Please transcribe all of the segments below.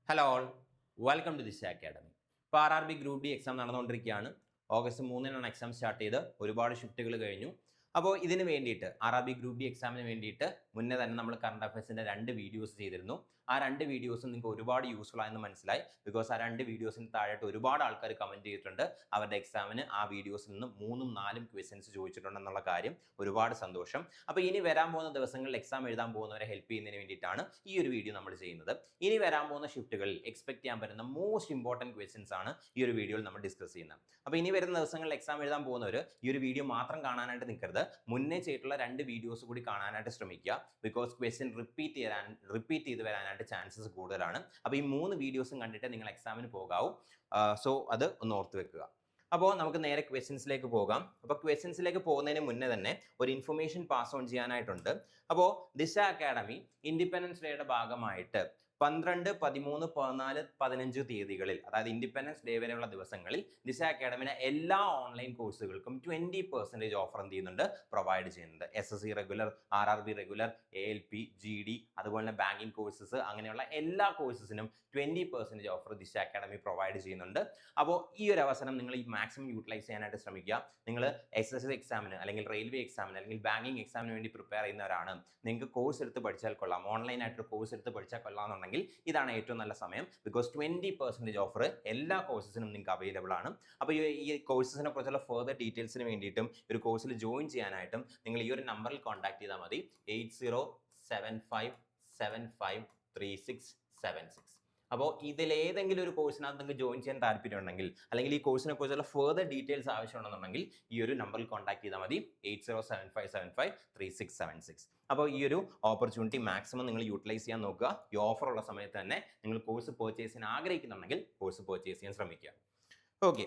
Hello all, welcome to this academy. ഇപ്പോൾ RRB group D exam നടന്നുകൊണ്ടിരിക്കുകയാണ്. August 3-നാണ് exam start ചെയ്ത്. ഒരുപാട് ഷിഫ്റ്റുകൾ കഴിഞ്ഞു. അപ്പോൾ ഇതിന് വേണ്ടിയിട്ട് RRB ഗ്രൂപ്പ് ഡി എക്സാമിന് വേണ്ടിയിട്ട് മുന്നേ തന്നെ നമ്മൾ കറണ്ട് അഫയേഴ്സിൻ്റെ 2 വീഡിയോസ് ചെയ്തിരുന്നു. ആ 2 വീഡിയോസും നിങ്ങൾക്ക് ഒരുപാട് യൂസ്ഫുൾ ആയെന്ന് മനസ്സിലായി. ബിക്കോസ് ആ 2 വീഡിയോസിന് താഴെയായിട്ട് ഒരുപാട് ആൾക്കാർ കമൻറ്റ് ചെയ്തിട്ടുണ്ട്. അവരുടെ എക്സാമിന് ആ വീഡിയോസിൽ നിന്ന് 3ഉം 4ഉം ക്വസ്റ്റ്യൻസ് ചോദിച്ചിട്ടുണ്ടെന്നുള്ള കാര്യം. ഒരുപാട് സന്തോഷം. അപ്പോൾ ഇനി വരാൻ പോകുന്ന ദിവസങ്ങളിൽ എക്സാം എഴുതാൻ പോകുന്നവരെ ഹെൽപ്പ് ചെയ്യുന്നതിന് വേണ്ടിയിട്ടാണ് ഈ ഒരു വീഡിയോ നമ്മൾ ചെയ്യുന്നത്. ഇനി വരാൻ പോകുന്ന ഷിഫ്റ്റുകളിൽ എക്സ്പെക്ട് ചെയ്യാൻ പറ്റുന്ന മോസ്റ്റ് ഇമ്പോർട്ടൻറ്റ് ക്വസ്റ്റ്യൻസ് ആണ് ഈ ഒരു വീഡിയോയിൽ നമ്മൾ ഡിസ്കസ് ചെയ്യുന്നത്. അപ്പോൾ ഇനി വരുന്ന ദിവസങ്ങളിൽ എക്സാം എഴുതാൻ പോകുന്നവർ ഈ ഒരു വീഡിയോ മാത്രം കാണാനായിട്ട് നിൽക്കരുത്. മുന്നേ ചെയ്തിട്ടുള്ള 2 വീഡിയോസ് കൂടി കാണാനായിട്ട് ശ്രമിക്കുക. ബിക്കോസ് ക്വസ്റ്റ്യൻ റിപ്പീറ്റ് ചെയ്ത് വരാനായിട്ട് ചാൻസസ് കൂടുതലാണ്. അപ്പോൾ ഈ 3 വീഡിയോസും കണ്ടിട്ട് നിങ്ങൾ എക്സാമിന് പോകാവൂ. സോ അത് ഒന്ന് ഓർത്ത് വെക്കുക. അപ്പോൾ നമുക്ക് നേരെ ക്വസ്റ്റ്യൻസിലേക്ക് പോകാം. അപ്പോൾ ക്വസ്റ്റ്യൻസിലേക്ക് പോകുന്നതിന് മുന്നേ തന്നെ ഒരു ഇൻഫർമേഷൻ പാസ് ഓൺ ചെയ്യാനായിട്ടുണ്ട്. അപ്പോൾ ദിശ അക്കാഡമി ഇൻഡിപെൻഡൻസ് ഡേയുടെ ഭാഗമായിട്ട് 12, 13, 14, 15 തീയതികളിൽ, അതായത് ഇൻഡിപെൻഡൻസ് ഡേ വരെയുള്ള ദിവസങ്ങളിൽ ദിശ അക്കാഡമിയുടെ എല്ലാ ഓൺലൈൻ കോഴ്സുകൾക്കും 20% ഓഫർ എന്ത് ചെയ്യുന്നുണ്ട്, പ്രൊവൈഡ് ചെയ്യുന്നുണ്ട്. SSC regular, RRB regular, ALP, GD, അതുപോലെ തന്നെ ബാങ്കിങ് കോഴ്സസ്, അങ്ങനെയുള്ള എല്ലാ കോഴ്സസിനും 20% ഓഫർ ദിശ അക്കാഡമി പ്രൊവൈഡ് ചെയ്യുന്നുണ്ട്. അപ്പോൾ ഈ ഒരു അവസരം നിങ്ങൾ ഈ മാക്സിമം യൂട്ടിലൈസ് ചെയ്യാനായിട്ട് ശ്രമിക്കുക. നിങ്ങൾ SSC എക്സാമിന് അല്ലെങ്കിൽ റെയിൽവേ എക്സാമിന് അല്ലെങ്കിൽ ബാങ്കിങ് എക്സാമിന് വേണ്ടി പ്രിപ്പയർ ചെയ്യുന്നവരാണ്, നിങ്ങൾക്ക് കോഴ്സ് എടുത്ത് പഠിച്ചാൽ കൊള്ളാം, ഓൺലൈനായിട്ട് കോഴ്സ് എടുത്ത് പഠിച്ചാൽ കൊള്ളാമെന്നുണ്ടെങ്കിൽ ഇതാണ് ഏറ്റവും നല്ല സമയം. ബിക്കോസ് 20% ഓഫർ എല്ലാ കോഴ്സസിനും നിങ്ങൾക്ക് അവൈലബിൾ ആണ്. അപ്പോൾ ഈ കോഴ്സസിനെ കുറിച്ചുള്ള ഫർദർ ഡീറ്റെയിൽസിന് വേണ്ടിയിട്ടും ഒരു കോഴ്സിൽ ജോയിൻ ചെയ്യാനായിട്ടും നിങ്ങൾ ഈ ഒരു നമ്പറിൽ കോൺടാക്ട് ചെയ്താൽ മതി. 8075753676. അപ്പോൾ ഇതിലേതെങ്കിലും ഒരു കോഴ്സിനകത്ത് നിങ്ങൾക്ക് ജോയിൻ ചെയ്യാൻ താല്പര്യമുണ്ടെങ്കിൽ അല്ലെങ്കിൽ ഈ കോഴ്സിനെ കുറിച്ചുള്ള ഫർദർ ഡീറ്റെയിൽസ് ആവശ്യമുണ്ടെന്നുണ്ടെങ്കിൽ ഈ ഒരു നമ്പറിൽ കോൺടാക്ട് ചെയ്താൽ മതി. 8075753676. അപ്പോൾ ഈ ഒരു ഓപ്പർച്യൂണിറ്റി മാക്സിമം നിങ്ങൾ യൂട്ടിലൈസ് ചെയ്യാൻ നോക്കുക. ഈ ഓഫർ ഉള്ള സമയത്ത് തന്നെ നിങ്ങൾ കോഴ്സ് പർച്ചേസ് ചെയ്യാൻ ആഗ്രഹിക്കുന്നുണ്ടെങ്കിൽ കോഴ്സ് പർച്ചേസ് ചെയ്യാൻ ശ്രമിക്കുക. Okay,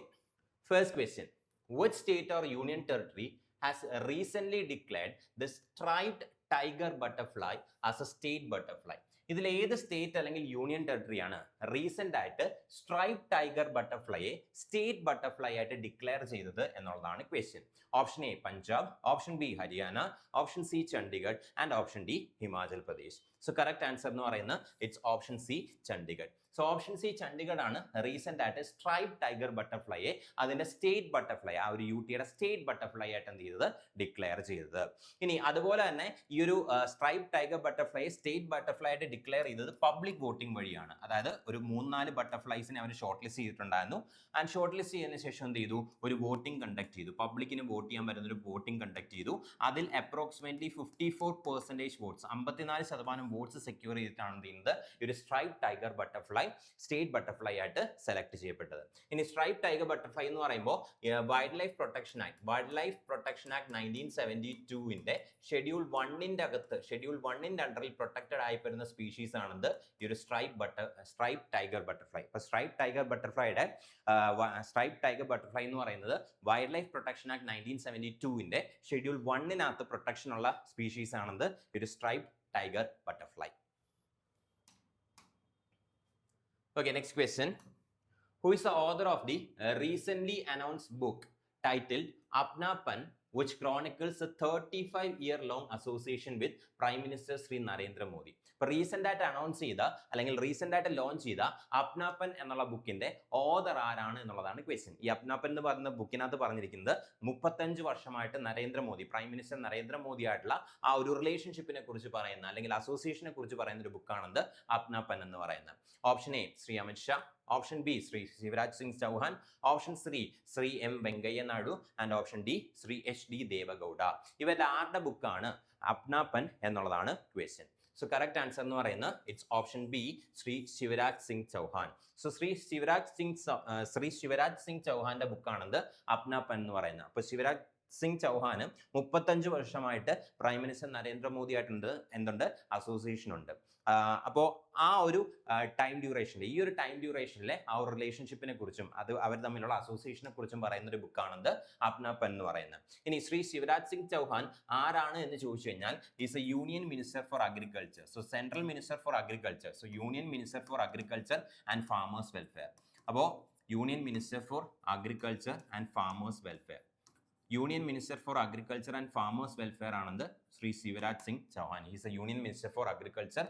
first question. Which state or union territory has recently declared the striped tiger butterfly as a state butterfly? ഇതിൽ ഏത് സ്റ്റേറ്റ് അല്ലെങ്കിൽ യൂണിയൻ ടെറിട്ടറി ആണ് റീസെന്റ് ആയിട്ട് സ്ട്രൈപ്പ് ടൈഗർ ബട്ടർഫ്ലൈയെ സ്റ്റേറ്റ് ബട്ടർഫ്ലൈ ആയിട്ട് ഡിക്ലെയർ ചെയ്തത് എന്നുള്ളതാണ് question. Option A Punjab, option B Haryana, option C Chandigarh and option D Himachal Pradesh. So correct answer എന്ന് പറയുന്നത് it's option C Chandigarh. So option C Chandigarh ആണ് റീസെന്റ് ആയിട്ട് സ്ട്രൈപ്പ് ടൈഗർ ബട്ടർഫ്ലൈയെ അതിന്റെ സ്റ്റേറ്റ് ബട്ടർഫ്ലൈ, ആ ഒരു യൂട്ടിയുടെ സ്റ്റേറ്റ് ബട്ടർഫ്ലൈ ആയിട്ട് എന്ത് ചെയ്തത്, ഡിക്ലെയർ ചെയ്തത്. ഇനി അതുപോലെ തന്നെ ഈ ഒരു സ്ട്രൈപ്പ് ടൈഗർ ബട്ടർഫ്ലൈയെ സ്റ്റേറ്റ് ബട്ടർഫ്ലൈ ആയിട്ട് ഡിക്ലെയർ ചെയ്തത് പബ്ലിക് വോട്ടിംഗ് വഴിയാണ്. അതായത് ഒരു 3-4 ബട്ടർഫ്ലൈസിനെ അവർ ഷോർട്ട് ലിസ്റ്റ് ചെയ്തിട്ടുണ്ടായിരുന്നു. ആൻഡ് ഷോർട്ട് ലിസ്റ്റ് ചെയ്തതിനു ശേഷം എന്ത് ചെയ്തു, ഒരു വോട്ടിംഗ് കണ്ടക്ട് ചെയ്തു. പബ്ലിക്കിന് വോട്ട് ചെയ്യാൻ പറ്റുന്ന ഒരു വോട്ടിംഗ് കണ്ടക്ട് ചെയ്തു. അതിൽ അപ്രോക്സിമേറ്റ്ലി 54% വോട്ട്സ്, 54% വോട്ട്സ് സെക്യൂർ ചെയ്തിട്ടാണ് എന്ത് ചെയ്യുന്നത്, ഒരു stripe tiger butterfly state butterfly ആയിട്ട് സെലക്ട് ചെയ്യപ്പെട്ടത്. ഇനി സ്ട്രൈപ്പ് ടൈഗർ ബട്ടർഫ്ലൈ എന്ന് പറയുമ്പോൾ വൈൽഡ് ലൈഫ് പ്രൊട്ടക്ഷൻ ആക്ട് 1972ന്റെ ഷെഡ്യൂൾ 1ന്റെ അകത്ത്, ഷെഡ്യൂൾ 1ന്റെ അണ്ടറിൽ പ്രൊട്ടക്റ്റഡ് ആയി വരുന്ന സ്പീഷീസ് ആണെന്ന് ഈ ഒരു സ്ട്രൈപ്പ് ടൈഗർ ബട്ടർഫ്ലൈ. അപ്പൊ സ്ട്രൈപ്പ് ടൈഗർ ബട്ടർഫ്ലൈയുടെ എന്ന് പറയുന്നത് വൈൽഡ് ലൈഫ് പ്രൊട്ടക്ഷൻ ആക്ട് 1972ന്റെ ഷെഡ്യൂൾ 1നകത്ത് പ്രൊട്ടക്ഷൻ ഉള്ള സ്പീഷീസ് ആണെന്ന് ഈ ഒരു stripe tiger butterfly. Okay, next question. Who is the author of the recently announced book titled Apna Pan, which chronicles a 35-year-long association with Prime Minister Sri Narendra Modi? ഇപ്പോൾ recent ആയിട്ട് announce ചെയ്ത അല്ലെങ്കിൽ recent ആയിട്ട് launch ചെയ്ത അപ്നാപ്പൻ എന്നുള്ള ബുക്കിന്റെ author ആരാണ് എന്നുള്ളതാണ് ക്വസ്റ്റ്യൻ. ഈ അപ്നാപ്പൻ എന്ന് പറയുന്ന ബുക്കിനകത്ത് പറഞ്ഞിരിക്കുന്നത് 35 വർഷമായിട്ട് നരേന്ദ്രമോദി, പ്രൈം മിനിസ്റ്റർ നരേന്ദ്രമോദി ആയിട്ടുള്ള ആ ഒരു റിലേഷൻഷിപ്പിനെ കുറിച്ച് പറയുന്ന അല്ലെങ്കിൽ അസോസിയേഷനെ കുറിച്ച് പറയുന്ന ഒരു ബുക്കാണെന്ന് അപ്നാപ്പൻ എന്ന് പറയുന്നത്. Option A Shri Amit Shah, option B Shri Shivraj Singh Chouhan, option Shri M Venkaiah Naidu and option D Shri HD Deve Gowda. ഇവരുടെ ആരുടെ ബുക്കാണ് അപ്നാപ്പൻ എന്നുള്ളതാണ് ക്വസ്റ്റ്യൻ. സോ കറക്റ്റ് ആൻസർ എന്ന് പറയുന്നത് it's option B Shri Shivraj Singh Chouhan. So Shri Shivraj Singh ചൗഹാന്റെ ബുക്കാണെന്ന് അപ്നാപ്പൻ എന്ന് പറയുന്നത്. അപ്പൊ ശിവരാജ് സിംഗ് ചൗഹാന് 35 വർഷമായിട്ട് പ്രൈം മിനിസ്റ്റർ നരേന്ദ്രമോദി ആയിട്ടുണ്ട് എന്തുണ്ട്, അസോസിയേഷൻ ഉണ്ട്. അപ്പോൾ ആ ഒരു ടൈം ഡ്യൂറേഷനിൽ, ഈ ഒരു ടൈം ഡ്യൂറേഷനിലെ ആ ഒരു റിലേഷൻഷിപ്പിനെ കുറിച്ചും അത് അവർ തമ്മിലുള്ള അസോസിയേഷനെ കുറിച്ചും പറയുന്ന ഒരു ബുക്കാണെന്ന് അപ്നാപ്പൻ എന്ന് പറയുന്നത്. ഇനി ശ്രീ ശിവരാജ് സിംഗ് ചൗഹാൻ ആരാണ് എന്ന് ചോദിച്ചു കഴിഞ്ഞാൽ is a union minister for agriculture. So central minister for agriculture. So union minister for agriculture and farmers welfare. അപ്പോൾ union minister for agriculture and farmers welfare, union minister for agriculture and farmers welfare ആണെന്ന് Shri Shivraj Singh Chouhan. He's a union minister for agriculture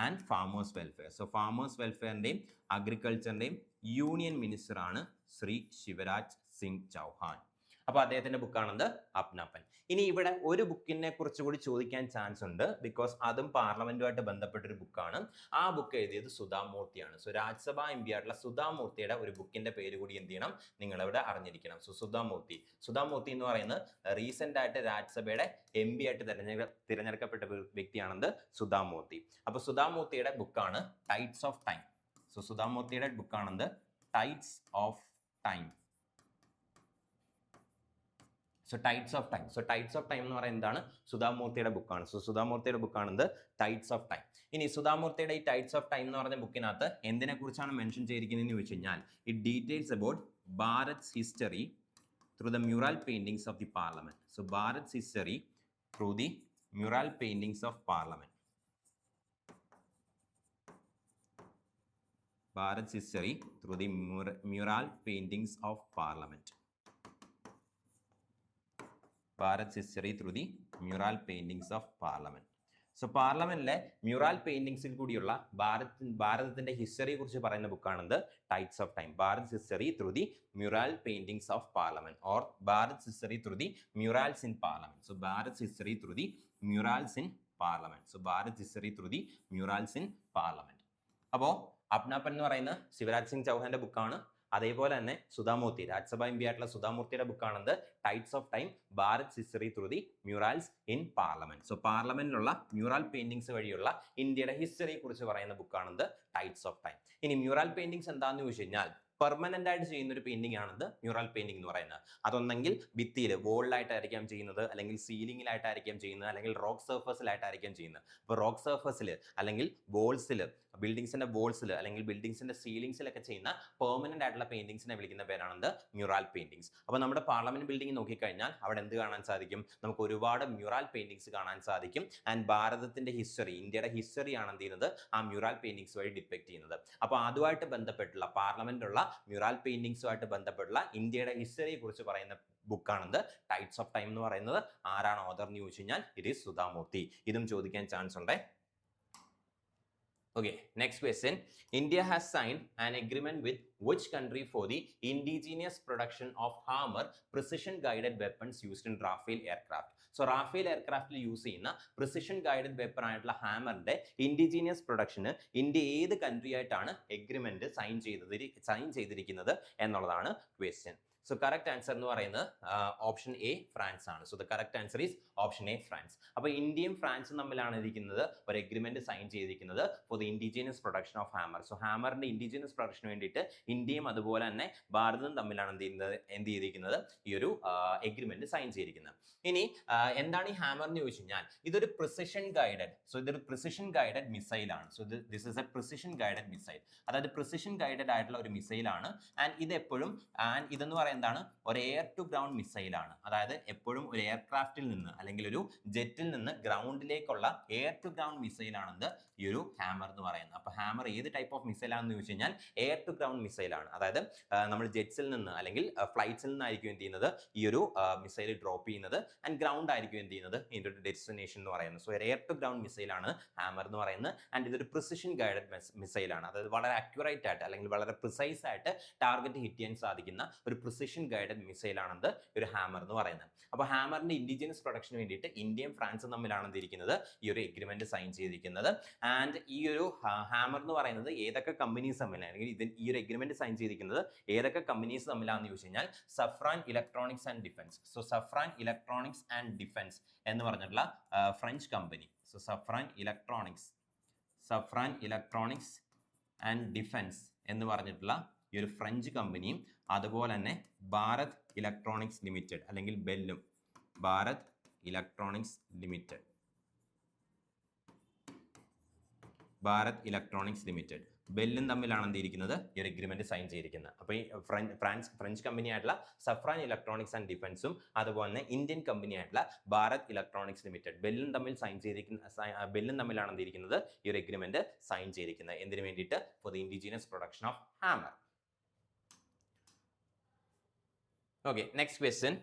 and farmers welfare. So farmers വെൽഫെയറിൻ്റെയും അഗ്രികൾച്ചറിൻ്റെയും union മിനിസ്റ്ററാണ് ശ്രീ ശിവരാജ് സിംഗ് ചൗഹാൻ. അപ്പോൾ അദ്ദേഹത്തിന്റെ ബുക്കാണെന്ത് അപ്നാപ്പൻ. ഇനി ഇവിടെ ഒരു ബുക്കിനെ കുറിച്ച് കൂടി ചോദിക്കാൻ ചാൻസ് ഉണ്ട്, ബിക്കോസ് അതും പാർലമെന്റുമായിട്ട് ബന്ധപ്പെട്ടൊരു ബുക്കാണ്. ആ ബുക്ക് എഴുതിയത് സുധാമൂർത്തിയാണ്. സോ രാജ്യസഭാ എം പി ആയിട്ടുള്ള സുധാമൂർത്തിയുടെ ഒരു ബുക്കിന്റെ പേര് കൂടി എന്ത് ചെയ്യണം, നിങ്ങളിവിടെ അറിഞ്ഞിരിക്കണം. സോ സുധാമൂർത്തി എന്ന് പറയുന്നത് റീസെന്റ് ആയിട്ട് രാജ്യസഭയുടെ എം പി ആയിട്ട് തിരഞ്ഞെടുക്കപ്പെട്ട വ്യക്തിയാണെന്ത് സുധാമൂർത്തി. അപ്പൊ സുധാമൂർത്തിയുടെ ബുക്കാണ് ടൈഡ്സ് ഓഫ് ടൈം. സോ സുധാമൂർത്തിയുടെ ബുക്കാണെന്ത് tides of time. So tides of time. So tides of time എന്ന് പറയുന്നത് എന്താണ്, സുധാമൂർത്തിയുടെ ബുക്കാണ്. സോ സുധാമൂർത്തിയുടെ ബുക്കാണെന്ത് ടൈഡ്സ് ഓഫ് ടൈം. ഇനി സുധാമൂർത്തിയുടെ ഈ ടൈഡ്സ് ഓഫ് ടൈം എന്ന് പറഞ്ഞ ബുക്കിനകത്ത് എന്തിനെ കുറിച്ചാണ് മെൻഷൻ ചെയ്തിരിക്കുന്നതെന്ന് ചോദിച്ചു കഴിഞ്ഞാൽ it details about Bharat's history through the mural paintings of the parliament. So Bharat's history through the mural paintings of parliament. Bharat's history through the mural paintings of parliament. Bharat's history through the mural paintings of parliament. So പാർലമെന്റിലെ mural പെയിന്റിങ്സിൽ കൂടിയുള്ള ഭാരതത്തിന്റെ ഹിസ്റ്ററിയെ കുറിച്ച് പറയുന്ന ബുക്കാണെന്ത് tides of time. Bharat history through the mural paintings of parliament or Bharat history through the murals in parliament. So Bharat history through the murals in parliament. So Bharat history through the murals in parliament. അപ്പോ അപ്നാപ്പൻ എന്ന് പറയുന്ന ശിവരാജ് സിംഗ് ചൗഹാന്റെ ബുക്കാണ്. അതേപോലെ തന്നെ Sudha Murty, Rajya Sabha M P ആയിട്ടുള്ള സുധാമൂർത്തിയുടെ ബുക്കാണെന്ത് tides of time Bharat history through the murals in parliament. So പാർലമെന്റിലുള്ള മ്യൂറൽ പെയിന്റിങ്സ് വഴിയുള്ള ഇന്ത്യയുടെ ഹിസ്റ്ററിയെ കുറിച്ച് പറയുന്ന ബുക്കാണെന്ത് ടൈഡ്സ് ഓഫ് ടൈം. ഇനി മ്യൂറൽ പെയിന്റിങ്സ് എന്താണെന്ന് ചോദിച്ചു കഴിഞ്ഞാൽ പെർമനന്റ് ആയിട്ട് ചെയ്യുന്ന ഒരു പെയിന്റിംഗ് ആണെന്ന് മ്യൂറൽ പെയിന്റിംഗ് എന്ന് പറയുന്നത്. അതൊന്നെങ്കിൽ ഭിത്തിയിൽ വോളിലായിട്ടായിരിക്കാം ചെയ്യുന്നത്, അല്ലെങ്കിൽ സീലിംഗിലായിട്ടായിരിക്കാം ചെയ്യുന്നത്, അല്ലെങ്കിൽ റോക്ക് സർഫസിലായിട്ടായിരിക്കാം ചെയ്യുന്നത്. അപ്പോൾ റോക്ക് സർഫസിൽ അല്ലെങ്കിൽ വോൾസിൽ, ബിൽഡിങ്സിന്റെ വോൾസിൽ അല്ലെങ്കിൽ ബിൽഡിങ്സിന്റെ സീലിംഗ്സിലൊക്കെ ചെയ്യുന്ന പെർമനന്റ് ആയിട്ടുള്ള പെയിന്റിങ്സിനെ വിളിക്കുന്ന പേരാണെന്ത് മ്യൂറൽ പെയിന്റിങ്സ്. അപ്പോൾ നമ്മുടെ പാർലമെന്റ് ബിൽഡിംഗ് നോക്കിക്കഴിഞ്ഞാൽ അവിടെ എന്ത് കാണാൻ സാധിക്കും, നമുക്ക് ഒരുപാട് മ്യൂറൽ പെയിന്റിങ്സ് കാണാൻ സാധിക്കും. ആൻഡ് ഭാരതത്തിന്റെ ഹിസ്റ്ററി, ഇന്ത്യയുടെ ഹിസ്റ്ററിയാണ് എന്ത് ചെയ്യുന്നത് ആ മ്യൂറൽ പെയിന്റിങ്സ് വഴി ഡിപ്പെക്ട് ചെയ്യുന്നത്. അപ്പോൾ അതുമായിട്ട് ബന്ധപ്പെട്ടുള്ള പാർലമെന്റിലുള്ള മ്യൂറൽ പെയിന്റിങ്സുമായിട്ട് ബന്ധപ്പെട്ടുള്ള ഇന്ത്യയുടെ ഹിസ്റ്ററിയെ കുറിച്ച് പറയുന്ന ബുക്കാണെന്ത് ടൈഡ്സ് ഓഫ് ടൈം എന്ന് പറയുന്നത്. ആരാണ് ഓഥർ എന്ന് ചോദിച്ചു കഴിഞ്ഞാൽ ഇറ്റ് ഈസ് സുധാമൂർത്തി. ഇതും ചോദിക്കാൻ ചാൻസ് ഉണ്ട്. Okay, next question. India has signed an agreement with which country for the indigenous production of hammer precision guided weapons used in Rafale aircraft? So Rafale aircraft use ചെയ്യുന്ന precision guided weapon ആയിട്ടുള്ള ഹാമറിന്റെ indigenous പ്രൊഡക്ഷന് India ഏത് country ആയിട്ടാണ് agreement sign ചെയ്തിരിക്കുന്നത് എന്നുള്ളതാണ് question. So correct answer എന്ന് പറയുന്നത് ഓപ്ഷൻ എ ഫ്രാൻസ് ആണ്. So the correct answer is option A France. അപ്പോൾ ഇന്ത്യയും ഫ്രാൻസും തമ്മിലാണ് ഇരിക്കുന്നത് ഒരു എഗ്രിമെന്റ് സൈൻ ചെയ്തിരിക്കുന്നത് for the indigenous production of hammer. So ഹാമറിന്റെ ഇൻഡിജീനിയസ് പ്രൊഡക്ഷന് വേണ്ടിയിട്ട് ഇന്ത്യയും അതുപോലെ തന്നെ ഭാരതവും തമ്മിലാണ് എന്ത് ചെയ്തിരിക്കുന്നത് ഈ ഒരു എഗ്രിമെന്റ് സൈൻ ചെയ്തിരിക്കുന്നത്. ഇനി എന്താണ് ഈ ഹാമർ എന്ന് ചോദിച്ചു കഴിഞ്ഞാൽ ഇതൊരു പ്രിസിഷൻ ഗൈഡഡ്, സോ ഇതൊരു പ്രിസിഷൻ ഗൈഡഡ് മിസൈൽ ആണ്. So this is A precision guided missile, അതായത് പ്രിസിഷൻ ഗൈഡഡ് ആയിട്ടുള്ള ഒരു മിസൈൽ ആണ്. ആൻഡ് ഇത് എപ്പോഴും ഇതെന്ന് പറയുന്നത് എന്താണ് ഒരു എയർ ടു ഗ്രൗണ്ട് മിസൈൽ ആണ്. അതായത് എപ്പോഴും ഒരു എയർക്രാഫ്റ്റിൽ നിന്ന് അല്ലെങ്കിൽ ഒരു ജെറ്റിൽ നിന്ന് ഗ്രൗണ്ടിലേക്കുള്ള എയർ ടു ഗ്രൗണ്ട് മിസൈൽ ആണെന്ന് ഈ ഒരു ഹാമർ എന്ന് പറയുന്നത്. അപ്പൊ ഹാമർ ഏത് ടൈപ്പ് ഓഫ് മിസൈൽ ആണെന്ന് ചോദിച്ചു കഴിഞ്ഞാൽ എയർ ടു ഗ്രൗണ്ട് മിസൈൽ ആണ്. അതായത് നമ്മൾ ജെറ്റ്സിൽ നിന്ന് അല്ലെങ്കിൽ ഫ്ലൈറ്റ്സിൽ നിന്നായിരിക്കും എന്ത് ചെയ്യുന്നത് ഈ ഒരു മിസൈൽ ഡ്രോപ്പ് ചെയ്യുന്നത്, ആൻഡ് ഗ്രൗണ്ട് ആയിരിക്കും എന്ത് ചെയ്യുന്നത് ഇതിന്റെ ഒരു ഡെസ്റ്റിനേഷൻ എന്ന് പറയുന്നത്. So air to ground missile ആണ് ഹാമർ എന്ന് പറയുന്നത്. ആൻഡ് ഇതൊരു പ്രിസിഷൻ ഗൈഡഡ് മിസൈൽ ആണ്. അതായത് വളരെ അക്യുറേറ്റ് ആയിട്ട് അല്ലെങ്കിൽ വളരെ പ്രിസൈസ് ആയിട്ട് ടാർഗറ്റ് ഹിറ്റ് ചെയ്യാൻ സാധിക്കുന്ന ഒരു പ്രിസിഷൻ ഗൈഡഡ് മിസൈൽ ആണെന്ന് ഒരു ഹാമർ എന്ന് പറയുന്നത്. അപ്പോൾ ഹാമറിന്റെ ഇൻഡിജിനസ് പ്രൊഡക്ഷന് വേണ്ടിയിട്ട് ഇന്ത്യയും ഫ്രാൻസും തമ്മിലാണ് ഇരിക്കുന്നത് ഈ ഒരു എഗ്രിമെന്റ് സൈൻ ചെയ്തിരിക്കുന്നത്. ആൻഡ് ഈ ഒരു ഹാമർ എന്ന് പറയുന്നത് ഏതൊക്കെ കമ്പനീസ് തമ്മിലാണ് അല്ലെങ്കിൽ ഈ ഒരു എഗ്രിമെന്റ് സൈൻ ചെയ്തിരിക്കുന്നത് ഏതൊക്കെ കമ്പനീസ് തമ്മിലാണെന്ന് ചോദിച്ചു കഴിഞ്ഞാൽ Safran electronics and defence. So Safran electronics and defence എന്ന് പറഞ്ഞിട്ടുള്ള French company. So Safran electronics and defence എന്ന് പറഞ്ഞിട്ടുള്ള ഈ ഒരു ഫ്രഞ്ച് കമ്പനിയും അതുപോലെ തന്നെ ഭാരത് ഇലക്ട്രോണിക്സ് ലിമിറ്റഡ് അല്ലെങ്കിൽ ബെല്ലും, ഭാരത് ഇലക്ട്രോണിക്സ് ലിമിറ്റഡ് ബെല്ലും തമ്മിലാണ് എന്തിരിക്കുന്നത് ഈ ഒരു എഗ്രിമെന്റ് സൈൻ ചെയ്തിരിക്കുന്നത്. അപ്പോൾ ഈ ഫ്രഞ്ച് കമ്പനി ആയിട്ടുള്ള സഫ്രാൻ ഇലക്ട്രോണിക്സ് ആൻഡ് ഡിഫൻസും അതുപോലെ തന്നെ ഇന്ത്യൻ കമ്പനി ആയിട്ടുള്ള ഭാരത് ഇലക്ട്രോണിക്സ് ലിമിറ്റഡ് ബെല്ലും തമ്മിലാണ് എന്തിരിക്കുന്നത് ഈ ഒരു എഗ്രിമെന്റ് സൈൻ ചെയ്തിരിക്കുന്നത്. എന്തിനു വേണ്ടിയിട്ട്? For the indigenous production of hammer. Okay, next question.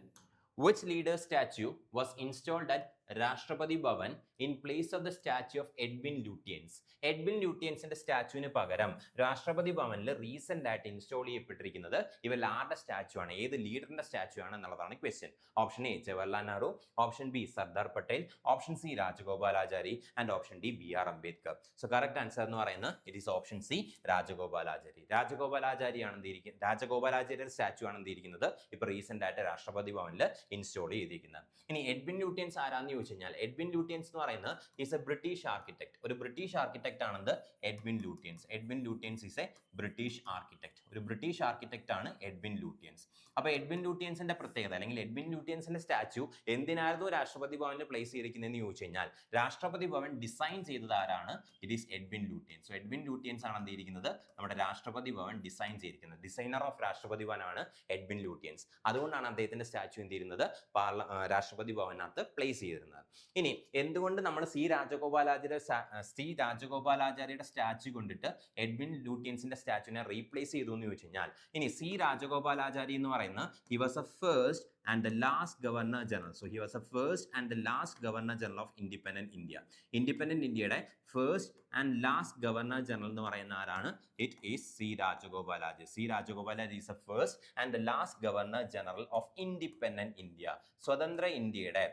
Which leader statue was installed at Rashtrapati Bhavan in place of the statue of Edwin Lutyens. Edwin ലൂട്ടിയൻസിന്റെ സ്റ്റാച്യുവിന് പകരം രാഷ്ട്രപതി ഭവനിൽ റീസെന്റ് ആയിട്ട് ഇൻസ്റ്റാൾ ചെയ്യപ്പെട്ടിരിക്കുന്നത് ഇവരിൽ ആരുടെ സ്റ്റാച്യു ആണ്, ഏത് ലീഡറിന്റെ സ്റ്റാച്യു ആണ് എന്നുള്ളതാണ് question. Option A Jawaharlal Nehru, option B Sardar Patel, option C Rajagopalachari and option D BR Ambedkar. So correct answer എന്ന് പറയുന്നത് it is option C Rajagopalachari. രാജഗോപാലാചാരിയുടെ സ്റ്റാച്യു ആണ് എന്തിരിക്കുന്നത് ഇപ്പൊ റീസെന്റ് ആയിട്ട് രാഷ്ട്രപതി ഭവനിൽ ഇൻസ്റ്റാൾ ചെയ്തിരിക്കുന്നത്. ഇനി എഡ്വിൻ ലൂട്ടിയൻസ് ആരാന്ന് ചോദിച്ചു കഴിഞ്ഞാൽ എഡ്വിൻ ലൂട്ടിയൻസ് എന്ന് പറയുന്നത് ഈസ് എ ബ്രിട്ടീഷ് ആർക്കിടെക്ട്. ഒരു ബ്രിട്ടീഷ് ആർക്കിടെക്ട് ആണെന്ന് Edwin Lutyens. Edwin Lutyens is A British architect. ഒരു ബ്രിട്ടീഷ് ആർക്കിടെക്ട് ആണ് എഡ്വിൻ ലൂട്ടിയൻസ്. അപ്പൊ എഡ്വിൻ ലൂട്ടിയൻസിന്റെ പ്രത്യേകത അല്ലെങ്കിൽ എഡ്വിൻ ലൂട്ടിയൻസിന്റെ സ്റ്റാച്യു എന്തിനായിരുന്നു രാഷ്ട്രപതി ഭവനിൽ പ്ലേസ് ചെയ്തിരിക്കുന്നതെന്ന് ചോദിച്ചു കഴിഞ്ഞാൽ രാഷ്ട്രപതി ഭവൻ ഡിസൈൻ ചെയ്തത് ആരാണ്? It is Edwin Lutyens. So Edwin Lutyens ആണ് എന്തിരിക്കുന്നത് നമ്മുടെ രാഷ്ട്രപതി ഭവൻ ഡിസൈൻ ചെയ്തിരിക്കുന്നത്. ഡിസൈനർ ഓഫ് രാഷ്ട്രപതി ഭവൻ ആണ് എഡ്വിൻ ലൂട്ടിയൻസ്. അതുകൊണ്ടാണ് അദ്ദേഹത്തിന്റെ സ്റ്റാച്യു എന്തിരുന്നത് രാഷ്ട്രപതി ഭവനകത്ത് പ്ലേസ് ചെയ്തിരുന്നത്. ഇനി എന്തുകൊണ്ട് നമ്മൾ സി രാജഗോപാലാചാര്യയുടെ സ്റ്റാച്യു കൊണ്ടിട്ട് എഡ്വിൻ ലൂട്ടിയൻസിന്റെ സ്റ്റാച്യുവിനെ റീപ്ലേസ് ചെയ്തു എന്ന് ചോദിച്ചു കഴിഞ്ഞാൽ ഇനി സി രാജഗോപാലാചാരി എന്ന് പറയുന്ന he was A first and the last governor general. So he was the first and the last governor general of independent India. Independent Indiaയുടെ first and last governor general എന്ന് പറയുന്ന ആരാണ്? It is C Rajagopalachaരി. C Rajagopalachaരി is the first and the last governor general of independent India. സ്വതന്ത്ര ഇന്ത്യയുടെ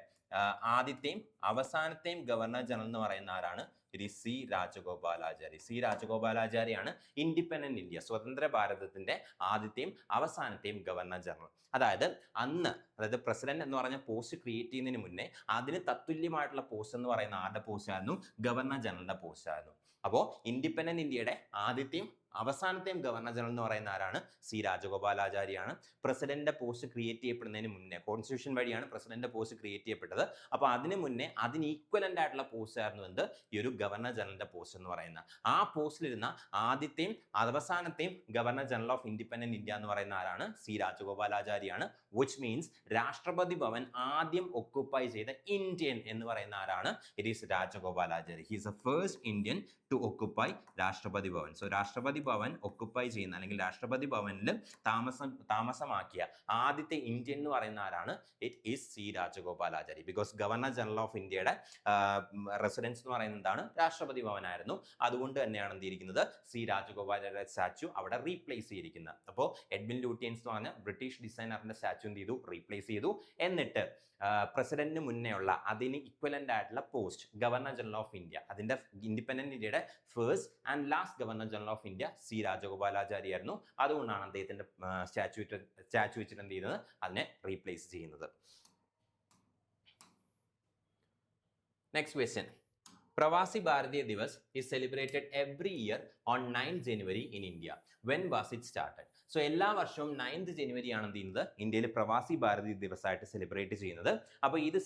ആദ്യത്തെയും അവസാനത്തെയും governor general എന്ന് പറയുന്ന ആരാണ്? It is C Rajagopalachari. C രാജഗോപാലാചാരിയാണ് ഇൻഡിപെൻഡന്റ് ഇന്ത്യ സ്വതന്ത്ര ഭാരതത്തിന്റെ ആദ്യത്തെയും അവസാനത്തെയും ഗവർണർ ജനറൽ. അതായത് പ്രസിഡന്റ് എന്ന് പറഞ്ഞ പോസ്റ്റ് ക്രിയേറ്റ് ചെയ്യുന്നതിന് മുന്നേ അതിന് തത്തുല്യമായിട്ടുള്ള പോസ്റ്റ് എന്ന് പറയുന്ന ആരുടെ പോസ്റ്റ് ആയിരുന്നു? ഗവർണർ ജനറലിന്റെ പോസ്റ്റ് ആയിരുന്നു. അപ്പോൾ ഇൻഡിപെൻഡന്റ് ഇന്ത്യയുടെ ആദ്യത്തെയും അവസാനത്തെയും ഗവർണർ ജനറൽ എന്ന് പറയുന്ന ആരാണ്? സി രാജഗോപാലാചാരിയാണ്. പ്രസിഡന്റിന്റെ പോസ്റ്റ് ക്രിയേറ്റ് ചെയ്യപ്പെടുന്നതിന് മുന്നേ കോൺസ്റ്റിറ്റ്യൂഷൻ വഴിയാണ് പ്രസിഡന്റിന്റെ പോസ്റ്റ് ക്രിയേറ്റ് ചെയ്യപ്പെട്ടത്. അപ്പോൾ അതിന് മുന്നേ അതിന് ഈക്വലന്റ് ആയിട്ടുള്ള പോസ്റ്റ് ആയിരുന്നു എന്ത്? ഈ ഒരു ഗവർണർ ജനറലിന്റെ പോസ്റ്റ് എന്ന് പറയുന്ന. ആ പോസ്റ്റിലിരുന്ന ആദ്യത്തെയും അവസാനത്തെയും governor general of independent India എന്ന് പറയുന്ന ആരാണ്? സി രാജഗോപാലാചാരിയാണ്. വിച്ച് മീൻസ് രാഷ്ട്രപതി ഭവൻ ആദ്യം ഒക്കുപ്പൈ ചെയ്ത ഇന്ത്യൻ എന്ന് പറയുന്ന ആരാണ്? It is Rajagopalachari. He is a first Indian to occupy Rashtrapati Bhavan. So രാഷ്ട്രപതി ഭവൻ ഒക്കുപ്പൈ ചെയ്യുന്ന അല്ലെങ്കിൽ രാഷ്ട്രപതി ഭവനിൽ താമസമാക്കിയ ആദ്യത്തെ ഇന്ത്യൻ എന്ന് പറയുന്ന ആരാണ്? It is C Rajagopalachari. Because governor general of ഇന്ത്യയുടെ റെസിഡൻസ് എന്ന് പറയുന്നത് എന്താണ്? രാഷ്ട്രപതി ഭവനായിരുന്നു. അതുകൊണ്ട് തന്നെയാണ് എന്തിരിക്കുന്നത് സി രാജഗോപാലാചാര്യ സ്റ്റാച്യു അവിടെ റീപ്ലേസ് ചെയ്തിരിക്കുന്നത്. അപ്പോൾ എഡ്വിൻ ലൂട്ടിയൻസ് എന്ന് പറഞ്ഞ ബ്രിട്ടീഷ് ഡിസൈനറിന്റെ സ്റ്റാച്യു എന്ത് ചെയ്തു? റീപ്ലേസ് ചെയ്തു. എന്നിട്ട് പ്രസിഡന്റിന് മുന്നേ ഉള്ള അതിന് ഇക്വലന്റ് ആയിട്ടുള്ള post governor general of India, അതിന്റെ ഇൻഡിപെൻഡന്റ് ഇന്ത്യയുടെ first and last governor general of India C Rajagopalachari ആയിരുന്നു. അതുകൊണ്ടാണ് അദ്ദേഹത്തിന്റെ സ്റ്റാച്യു വെച്ചിട്ട് എന്ത് ചെയ്യുന്നത്? അതിനെ റീപ്ലേസ് ചെയ്യുന്നത്. Next question. Pravasi Bharatiya Divas is celebrated every year on 9th January in India. When was it started? So എല്ലാ വർഷവും 9th January ആണ് എന്ത് ചെയ്യുന്നത്? ഇന്ത്യയിൽ പ്രവാസി ഭാരതീയ ദിവസമായിട്ട് സെലിബ്രേറ്റ് ചെയ്യുന്നത്. അപ്പോൾ ഇത്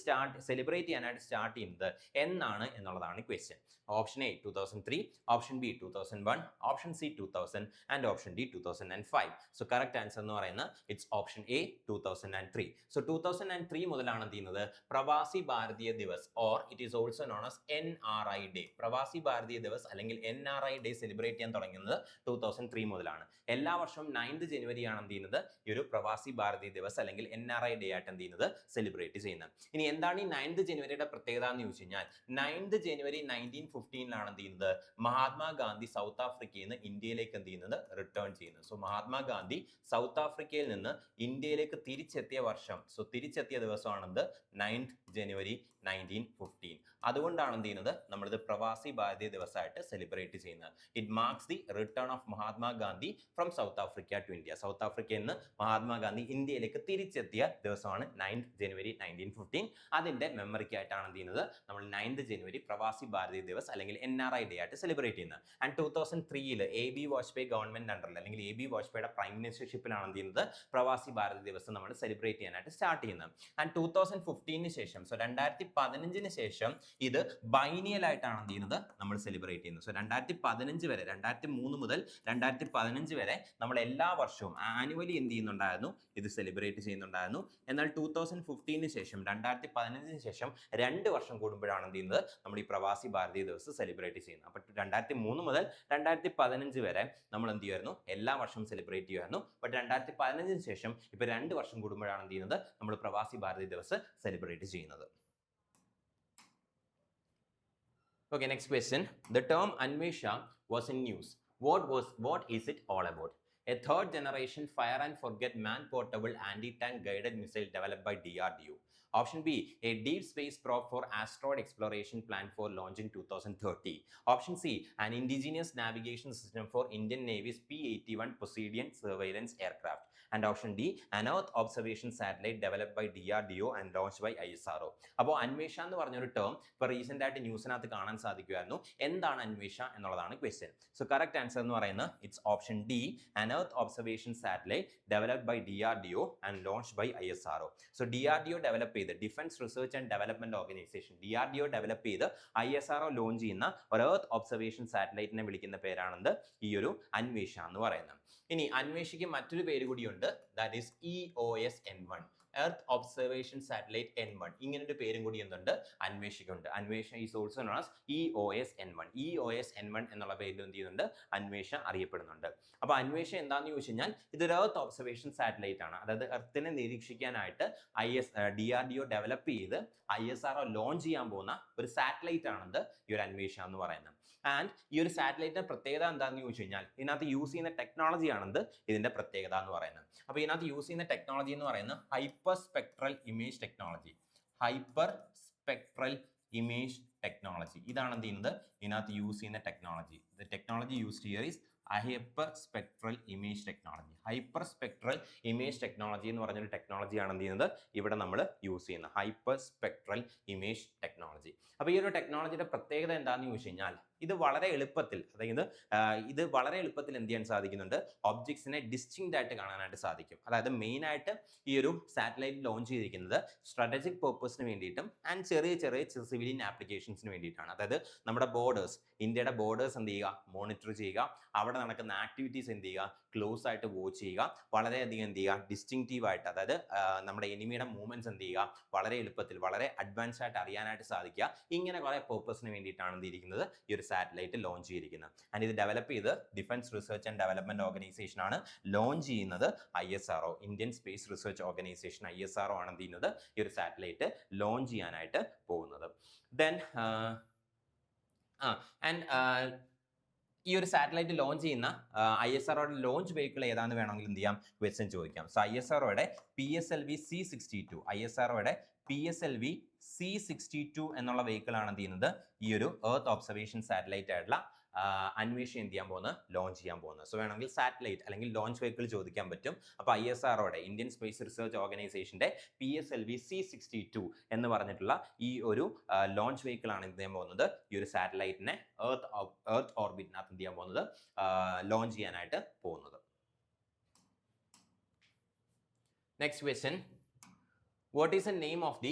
സെലിബ്രേറ്റ് ചെയ്യാനായിട്ട് സ്റ്റാർട്ട് ചെയ്യുന്നത് എന്നാണ് എന്നുള്ളതാണ് question. Option A 2003, option B 2001, option C 2000 and option D 2005. So correct answer എന്ന് പറയുന്നത് ഇറ്റ്സ് ഓപ്ഷൻ എ 2003. സോ 2003 മുതലാണ് എന്ത് ചെയ്യുന്നത്? Pravasi Bharatiya Divas or it is also known as NRI day. Pravasi Bharatiya Divas അല്ലെങ്കിൽ NRI ഡേ സെലിബ്രേറ്റ് ചെയ്യാൻ തുടങ്ങുന്നത് 2003 മുതലാണ്. എല്ലാ വർഷവും 9th January ആണ് എന്ത് ചെയ്യുന്നത്? ഈ ഒരു പ്രവാസി ഭാരതീയ ദിവസ് അല്ലെങ്കിൽ NRI ഡേ ആയിട്ട് എന്ത് ചെയ്യുന്നത്? സെലിബ്രേറ്റ് ചെയ്യുന്നത്. ഇനി എന്താണ് ഈ 9th January പ്രത്യേകത എന്ന് ചോദിച്ചു കഴിഞ്ഞാൽ 9th January 1915 എന്ത് ചെയ്യുന്നത്? മഹാത്മാഗാന്ധി സൗത്ത് ആഫ്രിക്കയിൽ നിന്ന് ഇന്ത്യയിലേക്ക് എന്ത് ചെയ്യുന്നത്? റിട്ടേൺ ചെയ്യുന്നത്. സോ മഹാത്മാഗാന്ധി സൗത്ത് ആഫ്രിക്കയിൽ നിന്ന് ഇന്ത്യയിലേക്ക് തിരിച്ചെത്തിയ വർഷം, സോ തിരിച്ചെത്തിയ ദിവസമാണെന്ത്? 9th January 1915. അതുകൊണ്ടാണ് എന്ത് ചെയ്യുന്നത്? നമ്മളിത് പ്രവാസി ഭാരതീയ ദിവസമായിട്ട് സെലിബ്രേറ്റ് ചെയ്യുന്നത്. It marks the return of Mahatma Gandhi from South Africa to India. South ആഫ്രിക്കയിൽ നിന്ന് മഹാത്മാഗാന്ധി ഇന്ത്യയിലേക്ക് തിരിച്ചെത്തിയ ദിവസമാണ് 9th January 1915. അതിന്റെ മെമ്മറിക്കായിട്ടാണ് എന്ത് ചെയ്യുന്നത്? നമ്മൾ 9th January പ്രവാസി ഭാരതീയ ദിവസ് അല്ലെങ്കിൽ NRI ഡേ ആയിട്ട് സെലിബ്രേറ്റ് ചെയ്യുന്നത്. ആൻഡ് 2003 AB വാജ്പേയി ഗവൺമെന്റ് അണ്ടറിൽ അല്ലെങ്കിൽ AB വാജ്പേയിയുടെ പ്രൈം മിനിസ്റ്റർഷിപ്പിലാണ് എന്ത് ചെയ്യുന്നത്? പ്രവാസി ഭാരതീയ ദിവസം നമ്മൾ സെലിബ്രേറ്റ് ചെയ്യാനായിട്ട് സ്റ്റാർട്ട് ചെയ്യുന്നത്. ആൻഡ് 2015 ശേഷം, സോ 2015 ശേഷം ഇത് ബൈനിയൽ ആയിട്ടാണ് എന്ത് ചെയ്യുന്നത്? നമ്മൾ സെലിബ്രേറ്റ് ചെയ്യുന്നത്. സോ 2015 വരെ, 2003 മുതൽ 2015 വരെ നമ്മൾ എല്ലാ വർഷവും ആനുവലി എന്ത് ചെയ്യുന്നുണ്ടായിരുന്നു? ഇത് സെലിബ്രേറ്റ് ചെയ്യുന്നുണ്ടായിരുന്നു. എന്നാൽ 2015 ശേഷം, 2015 ശേഷം 2 വർഷം കൂടുമ്പോഴാണ് എന്ത് ചെയ്യുന്നത്? നമ്മൾ ഈ പ്രവാസി ഭാരതീയ ദിവസം സെലിബ്രേറ്റ് ചെയ്യുന്നത്. അപ്പോൾ 2003 മുതൽ 2015 വരെ നമ്മൾ എന്ത് ചെയ്യുമായിരുന്നു? എല്ലാ വർഷവും സെലിബ്രേറ്റ് ചെയ്യുമായിരുന്നു. ബട്ട് 2015 ശേഷം ഇപ്പോൾ 2 വർഷം കൂടുമ്പോഴാണ് എന്ത് ചെയ്യുന്നത്? നമ്മൾ പ്രവാസി ഭാരതീയ ദിവസം സെലിബ്രേറ്റ് ചെയ്യുന്നത്. Okay, next question. The term Anvesha was in news. What is it all about? A third generation fire and forget man portable anti-tank guided missile developed by DRDO. Option B, a deep space probe for asteroid exploration planned for launch in 2030. Option C, an indigenous navigation system for Indian Navy's P-81 Poseidon surveillance aircraft. And option D, an Earth observation satellite developed by DRDO and launched by ISRO. അപ്പോൾ അന്വേഷ എന്ന് പറഞ്ഞൊരു term ഇപ്പോൾ recent ആയിട്ട് ന്യൂസിനകത്ത് കാണാൻ സാധിക്കുമായിരുന്നു. എന്താണ് അന്വേഷ എന്നുള്ളതാണ് question. So correct answer എന്ന് പറയുന്നത് it's option D, an Earth observation satellite developed by DRDO and launched by ISRO. So DRDO develop ചെയ്ത് defence research and development organisation DRDO develop ചെയ്ത് ISRO ലോഞ്ച് ചെയ്യുന്ന ഒരു എർത്ത് ഒബ്സർവേഷൻ സാറ്റലൈറ്റിനെ വിളിക്കുന്ന പേരാണെന്ത് ഈ ഒരു അന്വേഷ എന്ന് പറയുന്നത്. ഇനി അന്വേഷയ്ക്ക് മറ്റൊരു പേര് കൂടിയുണ്ട്, that is EOS-N1, earth observation satellite N1. ഇങ്ങനൊരു പേരും കൂടി എന്തുണ്ട്, അന്വേഷിക്കുന്നുണ്ട്. Anvesha is also known as EOS-N1. EOS-N1 എന്നുള്ള പേരിൽ എന്ത് ചെയ്യുന്നുണ്ട്, അന്വേഷ അറിയപ്പെടുന്നുണ്ട്. അപ്പോൾ അന്വേഷ എന്താണെന്ന് ചോദിച്ചു കഴിഞ്ഞാൽ ഇതൊരു എർത്ത് ഒബ്സർവേഷൻ സാറ്റലൈറ്റ് ആണ്. അതായത് എർത്തിനെ നിരീക്ഷിക്കാനായിട്ട് DRDO ഡെവലപ്പ് ചെയ്ത് ISRO ലോഞ്ച് ചെയ്യാൻ പോകുന്ന ഒരു സാറ്റലൈറ്റ് ആണെന്ത് ഈ ഒരു അന്വേഷ എന്ന് പറയുന്നത്. ആൻഡ് ഈ ഒരു സാറ്റലൈറ്റിന്റെ പ്രത്യേകത എന്താണെന്ന് ചോദിച്ചു കഴിഞ്ഞാൽ ഇതിനകത്ത് യൂസ് ചെയ്യുന്ന ടെക്നോളജി ആണെന്ത് ഇതിന്റെ പ്രത്യേകത എന്ന് പറയുന്നത്. അപ്പോൾ ഇതിനകത്ത് യൂസ് ചെയ്യുന്ന ടെക്നോളജി എന്ന് പറയുന്നത് hyper spectral image technology. Hyper spectral image technology ഇതാണ് എന്ത് ചെയ്യുന്നത് ഇതിനകത്ത് യൂസ് ചെയ്യുന്ന technology. The technology used here is hyper spectral image technology. Hyper spectral image technology എന്ന് പറഞ്ഞൊരു ടെക്നോളജിയാണ് എന്ത് ചെയ്യുന്നത് ഇവിടെ നമ്മൾ യൂസ് ചെയ്യുന്നത്, ഹൈപ്പർ സ്പെക്ട്രൽ ഇമേജ് ടെക്നോളജി. അപ്പോൾ ഈ ഒരു ടെക്നോളജിയുടെ പ്രത്യേകത എന്താണെന്ന് ചോദിച്ചു കഴിഞ്ഞാൽ ഇത് വളരെ എളുപ്പത്തിൽ, അതായത് ഇത് വളരെ എളുപ്പത്തിൽ എന്ത് ചെയ്യാൻ സാധിക്കുന്നുണ്ട്, ഒബ്ജക്ട്സിനെ ഡിസ്റ്റിങ്ക്റ്റ് ആയിട്ട് കാണാനായിട്ട് സാധിക്കും. അതായത് മെയിൻ ആയിട്ട് ഈ ഒരു സാറ്റലൈറ്റ് ലോഞ്ച് ചെയ്തിരിക്കുന്നത് സ്ട്രാറ്റജിക് പർപ്പസിന് വേണ്ടിയിട്ടും ആൻഡ് ചെറിയ ചെറിയ സിവിലിയൻ ആപ്ലിക്കേഷൻസിന് വേണ്ടിയിട്ടാണ്. അതായത് നമ്മുടെ ബോർഡേഴ്സ്, ഇന്ത്യയുടെ ബോർഡേഴ്സ് എന്ത് ചെയ്യുക, മോണിറ്റർ ചെയ്യുക, അവിടെ നടക്കുന്ന ആക്ടിവിറ്റീസ് എന്ത് ചെയ്യുക, ക്ലോസ് ആയിട്ട് വാച്ച് ചെയ്യുക, വളരെയധികം എന്ത് ചെയ്യുക, ഡിസ്റ്റിങ്റ്റീവ് ആയിട്ട്, അതായത് നമ്മുടെ എനിമിയുടെ മൂവ്മെന്റ്സ് എന്ത് ചെയ്യുക, വളരെ എളുപ്പത്തിൽ വളരെ അഡ്വാൻസ് ആയിട്ട് അറിയാനായിട്ട് സാധിക്കുക. ഇങ്ങനെ കുറെ പർപ്പസിന് വേണ്ടിയിട്ടാണ് എന്തിരിക്കുന്നത് ഈ ഒരു സാറ്റലൈറ്റ് ലോഞ്ച് ചെയ്തിരിക്കുന്നത്. ആൻഡ് ഇത് ഡെവലപ്പ് ചെയ്ത് defence research and development organisation ആണ് ലോഞ്ച് ചെയ്യുന്നത്. ISRO, Indian space research organisation ISRO ആണ് എന്ത് ചെയ്യുന്നത് ഈ ഒരു സാറ്റലൈറ്റ് ലോഞ്ച് ചെയ്യാനായിട്ട് പോകുന്നത്. ദെൻ ഈ ഒരു സാറ്റലൈറ്റ് ലോഞ്ച് ചെയ്യുന്ന ISROയുടെ ലോഞ്ച് വെഹിക്കിൾ ഏതാണെന്ന് വേണമെങ്കിൽ എന്ത് ചെയ്യാം, ക്വസ്റ്റ്യൻ ചോദിക്കാം. സോ ISROയുടെ PSLV C62, ISROയുടെ PSLV C62 എന്നുള്ള വെഹിക്കിൾ ആണ് എന്ത് ചെയ്യുന്നത് ഈ ഒരു എർത്ത് ഒബ്സർവേഷൻ സാറ്റലൈറ്റ് ആയിട്ടുള്ള അന്വേഷ എന്ത് ചെയ്യാൻ പോകുന്നത്, ലോഞ്ച് ചെയ്യാൻ പോകുന്നത്. സോ വേണമെങ്കിൽ സാറ്റലൈറ്റ് അല്ലെങ്കിൽ ലോഞ്ച് വെഹിക്കിൾ ചോദിക്കാൻ പറ്റും. അപ്പോൾ ISROയുടെ ഇന്ത്യൻ സ്പേസ് റിസർച്ച് ഓർഗനൈസേഷന്റെ PSLV C62 എന്ന് പറഞ്ഞിട്ടുള്ള ഈ ഒരു ലോഞ്ച് വെഹിക്കിൾ ആണ് എന്ത് ചെയ്യാൻ പോകുന്നത് ഈ ഒരു സാറ്റലൈറ്റിനെ എർത്ത് ഓർബിറ്റിനകത്ത് എന്ത് ചെയ്യാൻ പോകുന്നത്, ലോഞ്ച് ചെയ്യാനായിട്ട് പോകുന്നത്. Next question, what is the name of the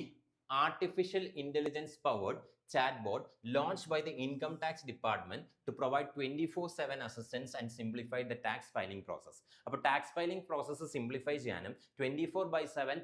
artificial intelligence powered chatbot launched by the Income Tax Department to provide 24/7 assistance and simplify the tax filing process? അപ്പോൾ ടാക്സ് ഫയലിംഗ് പ്രോസസ്സ് സിംപ്ലിഫൈ ചെയ്യാനും 24/7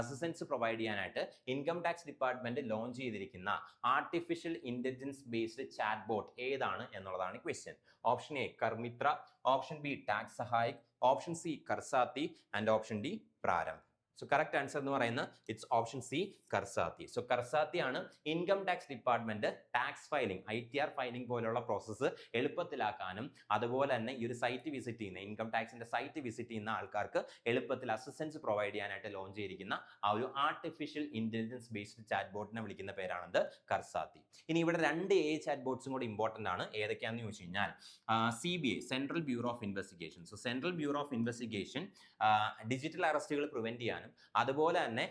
assistance provide ചെയ്യാനായിട്ട് income tax department launch ചെയ്തിരിക്കുന്ന artificial intelligence based chatbot ഏതാണ് എന്നുള്ളതാണ് question. Option A Karmitra, option B tax Sahayak, option C Karsathi and option D Prarambh. So correct answer എന്ന് പറയുന്നത് it's option C Karsathi. So Karsathi ആണ് income tax department tax filing ITR filing പോലുള്ള process എളുപ്പത്തിലാക്കാനും അതുപോലെ തന്നെ ഈ ഒരു സൈറ്റ് വിസിറ്റ് ചെയ്യുന്ന ഇൻകം ടാക്സിന്റെ സൈറ്റ് വിസിറ്റ് ചെയ്യുന്ന ആൾക്കാർക്ക് എളുപ്പത്തിൽ അസിസ്റ്റൻസ് പ്രൊവൈഡ് ചെയ്യാനായിട്ട് ലോഞ്ച് ചെയ്തിരിക്കുന്ന ആ ഒരു ആർട്ടിഫിഷ്യൽ ഇന്റലിജൻസ് ബേസ്ഡ് ചാറ്റ് ബോട്ടിനെ വിളിക്കുന്ന പേരാണത് കർസാത്തി. ഇനി ഇവിടെ രണ്ട് ചാറ്റ് ബോട്ട്സും കൂടി ഇമ്പോർട്ടന്റ് ആണ്. ഏതൊക്കെയാണെന്ന് ചോദിച്ചു കഴിഞ്ഞാൽ CBI, central bureau of investigation. So central bureau of investigation digital അറസ്റ്റുകൾ പ്രിവെന്റ് ചെയ്യാനും അതുപോലെ തന്നെ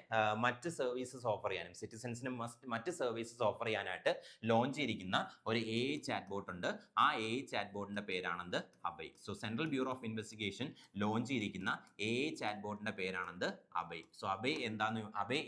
മറ്റ് സർവീസസ് ഓഫർ ചെയ്യാനും സിറ്റിസൺസിന് മറ്റ് സർവീസസ് ഓഫർ ചെയ്യാനായിട്ട് ലോഞ്ച് ചെയ്തിരിക്കുന്ന ഒരു AI ചാറ്റ് ബോട്ട് ഉണ്ട്. ആ AI ചാറ്റ് ബോട്ടിന്റെ പേരാണെന്ത് Abhay. So central bureau of investigation launch ചെയ്തിരിക്കുന്ന AI ചാറ്റ് ബോട്ടിന്റെ പേരാണെന്ത് അഭയ്. സോ അഭയ്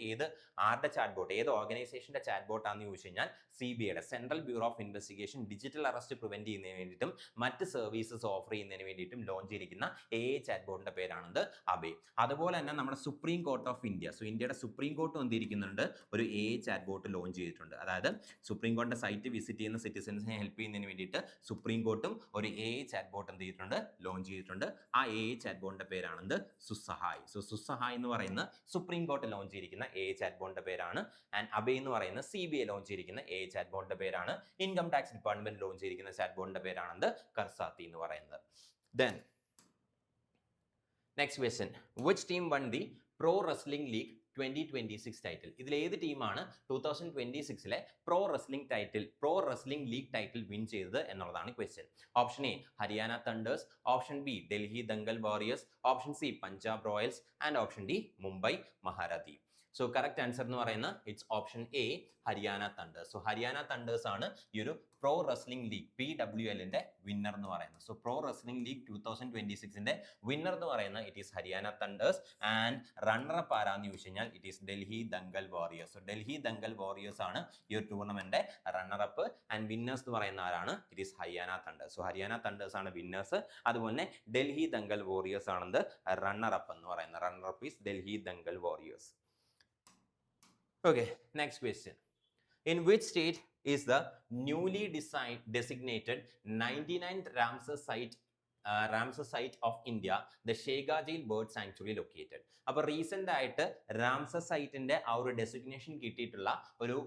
ഏത് ആരുടെ ചാറ്റ് ബോട്ട്, ഏത് ഓർഗനൈസേഷന്റെ ചാറ്റ് ബോട്ട് ആണെന്ന് ചോദിച്ചു കഴിഞ്ഞാൽ CBIയുടെ central bureau of investigation digital arrest prevent ചെയ്യുന്നതിന് വേണ്ടിയിട്ടും മറ്റ് സർവീസസ് ഓഫർ ചെയ്യുന്നതിന് വേണ്ടിയിട്ടും ലോഞ്ച് ചെയ്തിരിക്കുന്ന AI ചാറ്റ് ബോട്ടിന്റെ പേരാണെന്ത് അഭയ്. അതുപോലെ തന്നെ നമ്മുടെ supreme supreme court of India. So ഇന്ത്യയുടെ സുപ്രീം കോർട്ട് വന്നിരിക്കുന്നുണ്ട് ഒരു AI ചാറ്റ് ബോട്ട് ലോഞ്ച് ചെയ്തിട്ടുണ്ട്. അതായത് സുപ്രീം കോർട്ടിന്റെ സൈറ്റ് വിസിറ്റ് ചെയ്യുന്ന സിറ്റിസൻസിനെ ഹെൽപ്പ് ചെയ്യുന്നതിന് വേണ്ടിയിട്ട് സുപ്രീം കോർട്ടും ഒരു AI ചാറ്റ് ബോട്ട് എന്ത് ചെയ്തിട്ടുണ്ട്, ലോഞ്ച് ചെയ്തിട്ടുണ്ട്. ആ AI ചാറ്റ് ബോട്ടിന്റെ പേരാണ് സുസഹായ്. സോ സുസഹായ് എന്ന് പറയുന്ന സുപ്രീം കോർട്ട് ലോഞ്ച് ചെയ്തിരിക്കുന്ന AI ചാറ്റ് ബോട്ടിന്റെ പേരാണ്. ആൻഡ് അബേ എന്ന് പറയുന്ന CBI ലോഞ്ച് ചെയ്തിരിക്കുന്ന AI ചാറ്റ് ബോട്ടിന്റെ പേരാണ്. ഇൻകം ടാക്സ് ഡിപ്പാർട്ട്മെന്റ് ലോഞ്ച് ചെയ്തിരിക്കുന്ന ചാറ്റ് ബോട്ടിന്റെ പേരാണ് കർസാത്തി എന്ന് പറയുന്നത്. Then next question, which team won the Pro Wrestling League 2026 title? ഇതിൽ ഏത് ടീമാണ് 2026ലെ pro wrestling league title win ചെയ്തത് എന്നുള്ളതാണ് question. Option A Haryana Thunders, option B Delhi Dangal Warriors, option C Punjab Royals and option D Mumbai Maharaji. So correct answer എന്ന് പറയുന്നത് it's option A Haryana Thunders. So Haryana Thunders ആണ് ഈ ഒരു പ്രോ റെസ്ലിംഗ് ലീഗ് PWLന്റെ വിന്നർ എന്ന് പറയുന്നത്. സോ പ്രോ റെസ്ലിംഗ് ലീഗ് 2026ന്റെ വിന്നർ എന്ന് പറയുന്നത് it is Haryana thunders. And runner up ആരാന്ന് ചോദിച്ചു കഴിഞ്ഞാൽ it is Delhi Dangal warriors. So Delhi Dangal warriors ആണ് ഈ ഒരു ടൂർണമെന്റിന്റെ റണ്ണർ അപ്പ്. ആൻഡ് വിന്നേഴ്സ് എന്ന് പറയുന്ന ആരാണ്? It is Haryana Thunders. So Haryana Thunders ആണ് വിന്നേഴ്സ്. അതുപോലെ ഡൽഹി ദംഗൽ വാരിയേഴ്സ് ആണെന്ന് റണ്ണർ അപ്പ് എന്ന് പറയുന്നത്. Runner up is Delhi Dangal warriors. Okay, next question. In which state is the newly designated 99th Ramsar site of India, the Shegajil Bird Sanctuary located? അപ്പോൾ recent ആയിട്ട് Ramsar സൈറ്റിന്റെ ആ ഒരു designation കിട്ടിയിട്ടുള്ള ഒരു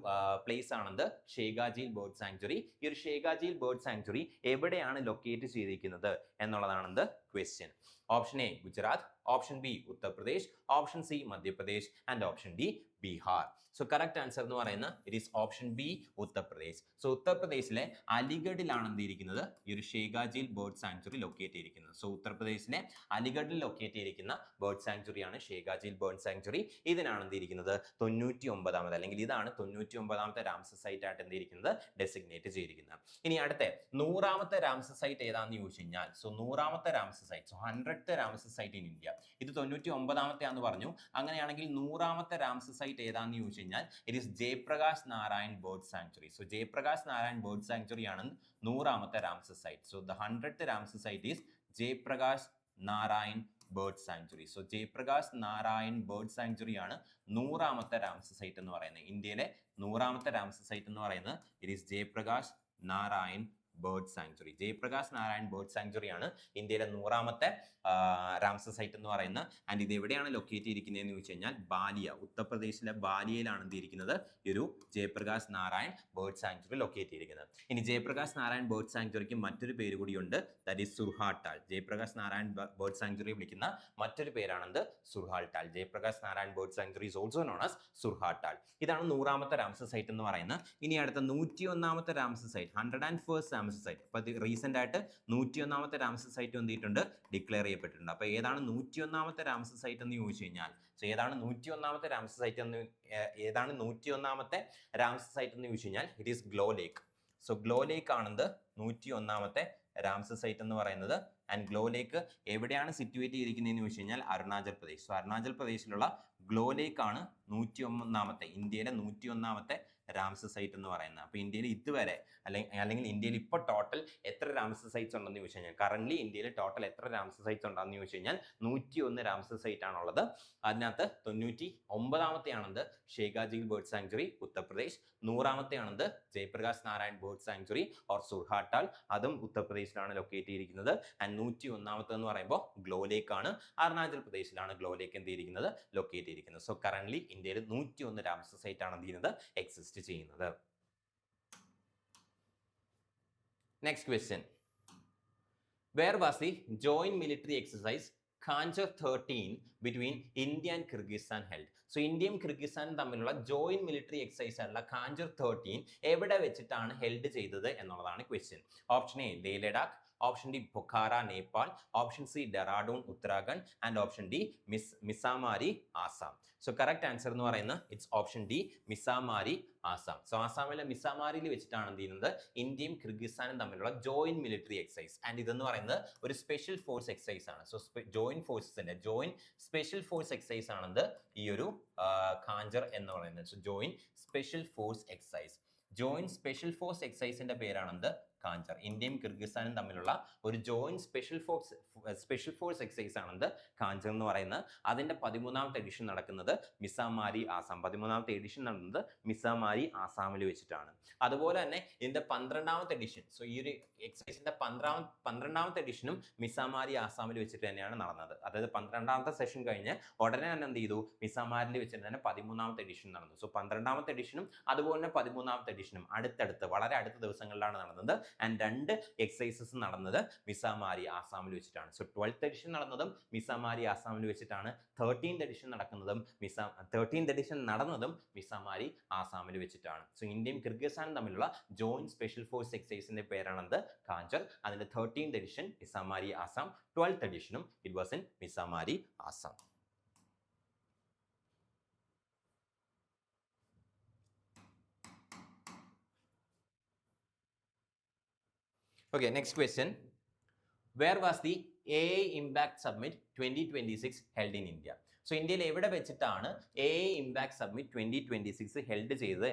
പ്ലേസ് ആണത് ഷേഗാജിൽ ബേർഡ് സാങ്ച്വറി. ഈ ഒരു ഷേഗാജിൽ ബേർഡ് സാങ്ച്വറി എവിടെയാണ് ലൊക്കേറ്റ് ചെയ്തിരിക്കുന്നത് എന്നുള്ളതാണത് question. Option A Gujarat, option B Uttar Pradesh, option C Madhya Pradesh and option D Bihar. So correct answer എന്ന് പറയുന്നത് it is option B Uttar Pradesh. So ഉത്തർപ്രദേശിലെ അലിഗഡിലാണ് എന്തിരിക്കുന്നത് ഈ ഒരു ഷേഗാജിൽ ബേർഡ് സാങ്ച്വറി ലൊക്കേറ്റ് ചെയ്തിരിക്കുന്നത്. സോ ഉത്തർപ്രദേശിലെ അലിഗഡിൽ ലൊക്കേറ്റ് ചെയ്തിരിക്കുന്ന ബേർഡ് സാങ്ച്വറിയാണ് ഷേഗാജിൽ ബേർഡ് സാങ്ച്വറി. ഇതിനാണ് എന്തിരിക്കുന്നത് 99ാമത് അല്ലെങ്കിൽ ഇതാണ് 99ാമത്തെ റാംസർ സൈറ്റ് ആയിട്ട് എന്തിരിക്കുന്നത് ഡെസിഗ്നേറ്റ് ചെയ്തിരിക്കുന്നത്. ഇനി അടുത്ത 100ാമത്തെ റാംസർ സൈറ്റ് ഏതാണെന്ന് ചോദിച്ചു കഴിഞ്ഞാൽ സോ 100ാമത്തെ Ramsar site, so 100th Ramsar site in India. ഇത് 99ാമത്തെ ആണെന്ന് പറഞ്ഞു. അങ്ങനെയാണെങ്കിൽ 100ാമത്തെ റാംസർ സൈറ്റ് ഏതാണെന്ന് ചോദിച്ചു കഴിഞ്ഞാൽ it is Jayaprakash Narayan bird sanctuary. So Jayaprakash Narayan bird sanctuary ആണ് 100ാമത്തെ Ramsar site. So the 100th Ramsar site is Jayaprakash Narayan bird sanctuary. So Jayaprakash Narayan bird sanctuary ആണ് 100ാമത്തെ റാംസർ സൈറ്റ് എന്ന് പറയുന്നത്. ഇന്ത്യയിലെ 100ാമത്തെ റാംസർ സൈറ്റ് എന്ന് പറയുന്നത് it is Jayaprakash Narayan bird sanctuary. Jayaprakash Narayan bird sanctuary ആണ് ഇന്ത്യയിലെ 100ാമത്തെ റാംസർ സൈറ്റ് എന്ന് പറയുന്നത്. ആൻഡ് ഇത് എവിടെയാണ് ലൊക്കേറ്റ് ചെയ്തിരിക്കുന്നതെന്ന് ചോദിച്ചു കഴിഞ്ഞാൽ ബാലിയ, ഉത്തർപ്രദേശിലെ ബാലിയയിലാണ് എന്തിരിക്കുന്നത് ഈ ഒരു Jayaprakash Narayan bird sanctuary locate ചെയ്തിരിക്കുന്നത്. ഇനി ജയപ്രകാശ് നാരായൺ ബേർഡ് സാങ്ച്വറിക്ക് മറ്റൊരു പേര് കൂടിയുണ്ട്, that is Surhatal. Jayaprakash Narayan bird sanctuary വിളിക്കുന്ന മറ്റൊരു പേരാണെന്ത് Surhatal. Jayaprakash Narayan bird sanctuary is also known as Surhatal. ഇതാണ് 100ാമത്തെ റാംസർ സൈറ്റ് എന്ന് പറയുന്നത്. ഇനി അടുത്ത 101ാമത്തെ Ramsar site, 101st Ramsar site. അപ്പൊ റീസെന്റ് ആയിട്ട് 101ാമത്തെ റാംസർ സൈറ്റ് എന്തിട്ടുണ്ട് ഡിക്ലെയർ ചെയ്യപ്പെട്ടിട്ടുണ്ട്. അപ്പൊ ഏതാണ് 101ാമത്തെ റാംസർ സൈറ്റ് എന്ന് ചോദിച്ചു കഴിഞ്ഞാൽ സോ ഏതാണ് 101ാമത്തെ റാംസർ സൈറ്റ് എന്ന് ചോദിച്ചു കഴിഞ്ഞാൽ it is glow lake. So glow lake ആണെന്ത് 101ാമത്തെ റാംസർ സൈറ്റ് എന്ന് പറയുന്നത്. ആൻഡ് ഗ്ലോ ലേക്ക് എവിടെയാണ് സിറ്റുവേറ്റ് ചെയ്തിരിക്കുന്നതെന്ന് ചോദിച്ചു കഴിഞ്ഞാൽ Arunachal Pradesh. So Arunachal പ്രദേശിലുള്ള glow lake ആണ് 101ാമത്തെ ഇന്ത്യയിലെ 101ാമത്തെ റാംസർ സൈറ്റ് എന്ന് പറയുന്നത്. അപ്പോൾ ഇന്ത്യയിൽ ഇതുവരെ അല്ലെങ്കിൽ ഇന്ത്യയിൽ ഇപ്പോൾ ടോട്ടൽ എത്ര റാംസർ സൈറ്റ്സ് ഉണ്ടെന്ന് ചോദിച്ചു കഴിഞ്ഞാൽ കറന്റ് ഇന്ത്യയിൽ ടോട്ടൽ എത്ര റാംസർ സൈറ്റ്സ് ഉണ്ടെന്ന് ചോദിച്ചു കഴിഞ്ഞാൽ 101 റാംസർ സൈറ്റ് ആണുള്ളത്. അതിനകത്ത് 99ാമത്തെ ആണത് ഷേഗാജിൽ ബേർഡ് സാങ്ച്വറി ഉത്തർപ്രദേശ്, 100ാമത്തെ ആണത് Jayaprakash Narayan bird sanctuary or Surhatal, അതും ഉത്തർപ്രദേശിലാണ് ലൊക്കേറ്റ് ചെയ്തിരിക്കുന്നത്. ആൻഡ് 101ാമത്തെ എന്ന് പറയുമ്പോൾ ഗ്ലോ ലേക്ക് ആണ്, അരുണാചൽ പ്രദേശിലാണ് ഗ്ലോ ലേക്ക് എന്തിരിക്കുന്നത് ലൊക്കേറ്റ് ചെയ്തിരിക്കുന്നത്. സോ കറന്റ് ഇന്ത്യയിൽ 101 റാംസർ സൈറ്റ് ആണ് എന്തിരുന്നത് എക്സിസ്റ്റ് ചെയ്യുന്നത്. Next question, where was the joint military exercise Khanjar 13 between India and Kyrgyzstan held? So ഇന്ത്യയും കിർഗിസ്ഥാനും തമ്മിലുള്ള ജോയിന്റ് മിലിറ്ററി എക്സസൈസ് ആയിട്ടുള്ള ഖാഞ്ചർ 13 എവിടെ വെച്ചിട്ടാണ് ഹെൽഡ് ചെയ്തത് എന്നുള്ളതാണ് question. Option A Leh Ladakh, option D Pokhara Nepal, option C Dehradun Uttarakhand and option D Misamari Assam. So correct answer എന്ന് പറയുന്നത് it's option D Misamari Assam. So ആസാമിലെ മിസാമാരിയിൽ വെച്ചിട്ടാണ് എന്ത് ചെയ്യുന്നത് ഇന്ത്യയും കിർഗിസ്ഥാനും തമ്മിലുള്ള ജോയിന്റ് മിലിറ്ററി എക്സസൈസ്. ആൻഡ് ഇതെന്ന് പറയുന്നത് ഒരു സ്പെഷ്യൽ ഫോഴ്സ് എക്സസൈസ് ആണ്. So joint special force exercise ആണെന്ന് ഈ ഒരു ഖാഞ്ചർ എന്ന് പറയുന്നത്. So joint special force exercise, joint special force എക്സസൈസിന്റെ പേരാണെന്ത് ഖാഞ്ചർ. ഇന്ത്യയും കിർഗിസ്ഥാനും തമ്മിലുള്ള ഒരു joint special special force exercise ആണെന്ത് കാഞ്ചർ എന്ന് പറയുന്നത്. അതിന്റെ 13ാമത്തെ എഡിഷൻ നടക്കുന്നത് മിസാമാരി ആസാം. 13ാമത്തെ എഡിഷൻ നടന്നത് മിസാമാരി ആസാമിൽ വെച്ചിട്ടാണ്. അതുപോലെ തന്നെ ഇതിന്റെ 12ാമത്തെ എഡിഷൻ, സോ ഈ ഒരു എക്സസൈസിന്റെ 12ാമത്തെ എഡിഷനും മിസാമാരി ആസാമിൽ വെച്ചിട്ട് തന്നെയാണ് നടന്നത്. അതായത് 12ാമത്തെ സെഷൻ കഴിഞ്ഞ് ഉടനെ തന്നെ എന്ത് ചെയ്തു, മിസാമാരിൽ വെച്ചിട്ട് തന്നെ 13ാമത്തെ എഡിഷൻ നടന്നു. സോ 12ാമത്തെ എഡിഷനും അതുപോലെ തന്നെ 13ാമത്തെ എഡിഷനും അടുത്തടുത്ത് വളരെ അടുത്ത ദിവസങ്ങളിലാണ് നടന്നത്. ആൻഡ് 2 എക്സസൈസസ് നടന്നത് മിസാമാരി ആസാമിൽ വെച്ചിട്ടാണ്. സോ 12th എഡിഷൻ നടന്നതും മിസാമാരി ആസാമിൽ വെച്ചിട്ടാണ്. 13th എഡിഷൻ നടക്കുന്നതും 13th എഡിഷൻ നടന്നതും മിസാമാരി ആസാമിൽ വെച്ചിട്ടാണ്. സോ ഇന്ത്യയും കിർഗിസ്ഥാനും തമ്മിലുള്ള ജോയിന്റ് സ്പെഷ്യൽ ഫോഴ്സ് എക്സസൈസിന്റെ പേരാണത് കാഞ്ചർ. അതിന്റെ 13th edition Misamari Assam, 12th എഡിഷനും it was in Misamari Assam. Okay, next question. Where was the AI Impact Summit 2026 held in India? So ഇന്ത്യയിൽ എവിടെ വെച്ചിട്ടാണ് AI Impact Summit 2026 ഹെൽഡ് ചെയ്തത്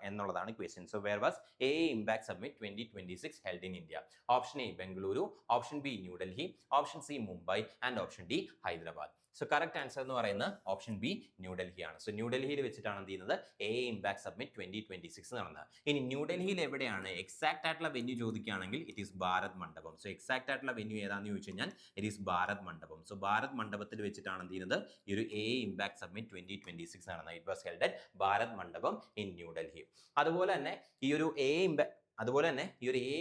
എന്നുള്ളതാണ് question. So where was AI Impact Summit 2026 held in India? Option A Bengaluru, option B New Delhi, option C Mumbai and option D Hyderabad. So correct answer എന്ന് പറയുന്നത് option B ന്യൂഡൽഹിയാണ്. So ന്യൂഡൽഹിയിൽ വെച്ചിട്ടാണ് എന്ത് ചെയ്യുന്നത്, AI Impact Summit 2026 നടന്നത്. ഇനി ന്യൂഡൽഹിയിൽ എവിടെയാണ് എക്സാക്ട് ആയിട്ടുള്ള വെന്യൂ ചോദിക്കുകയാണെങ്കിൽ ഇറ്റ് ഈസ് ഭാരത് മണ്ഡപം. സോ എക്സാക്ട് ആയിട്ടുള്ള വെന്യൂ ഏതാണെന്ന് ചോദിച്ചു കഴിഞ്ഞാൽ ഇറ്റ് ഈസ് ഭാരത് മണ്ഡപം. സോ ഭാരത് മണ്ഡപത്തിൽ വെച്ചിട്ടാണ് എന്ത് ചെയ്യുന്നത്, ഈ ഒരു AI Impact Summit 2026 നടന്നത്. It was held at Bharat മണ്ഡപം ഇൻ ന്യൂഡൽഹി. അതുപോലെ തന്നെ ഈ ഒരു AI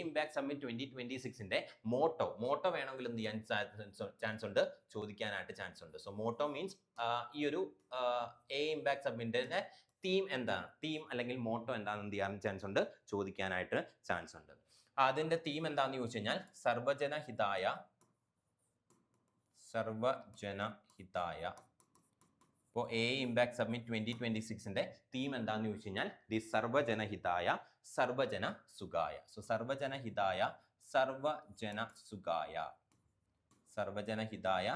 Impact Summit 2026ന്റെ മോട്ടോ വേണമെങ്കിൽ എന്ത് ചെയ്യാൻ ചാൻസ് ഉണ്ട്, ചോദിക്കാനായിട്ട് ചാൻസ് ഉണ്ട്. സോ മോട്ടോ മീൻസ് ഈ ഒരു AI Impact Summitന്റെ തീം എന്താണ്, തീം അല്ലെങ്കിൽ മോട്ടോ എന്താണെന്ന് എന്ത് ചെയ്യാൻ ചാൻസ് ഉണ്ട്, ചോദിക്കാനായിട്ട് ചാൻസ് ഉണ്ട്. അതിന്റെ തീം എന്താണെന്ന് ചോദിച്ചു കഴിഞ്ഞാൽ സർവജന ഹിതായ. ഇപ്പോൾ AI Impact Summit 2026ന്റെ തീം എന്താണെന്ന് ചോദിച്ചു കഴിഞ്ഞാൽ ദി സർവജന ഹിതായ സർവജന സുഖായ. സോ സർവജന ഹിതായ സർവജന സുഖായ, സർവജന ഹിതായ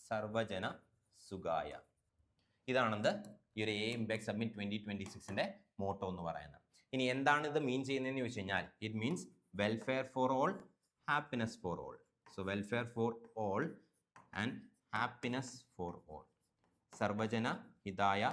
സർവജന സുഖായ. ഇതാണെന്ത് ഈ ഒരു AI Impact Summit 2026ന്റെ മോട്ടോ എന്ന് പറയുന്നത്. ഇനി എന്താണ് ഇത് മീൻ ചെയ്യുന്നതെന്ന് ചോദിച്ചു കഴിഞ്ഞാൽ it means welfare for all, happiness for all. So welfare for all and happiness for all. സർവജന ഹിതായ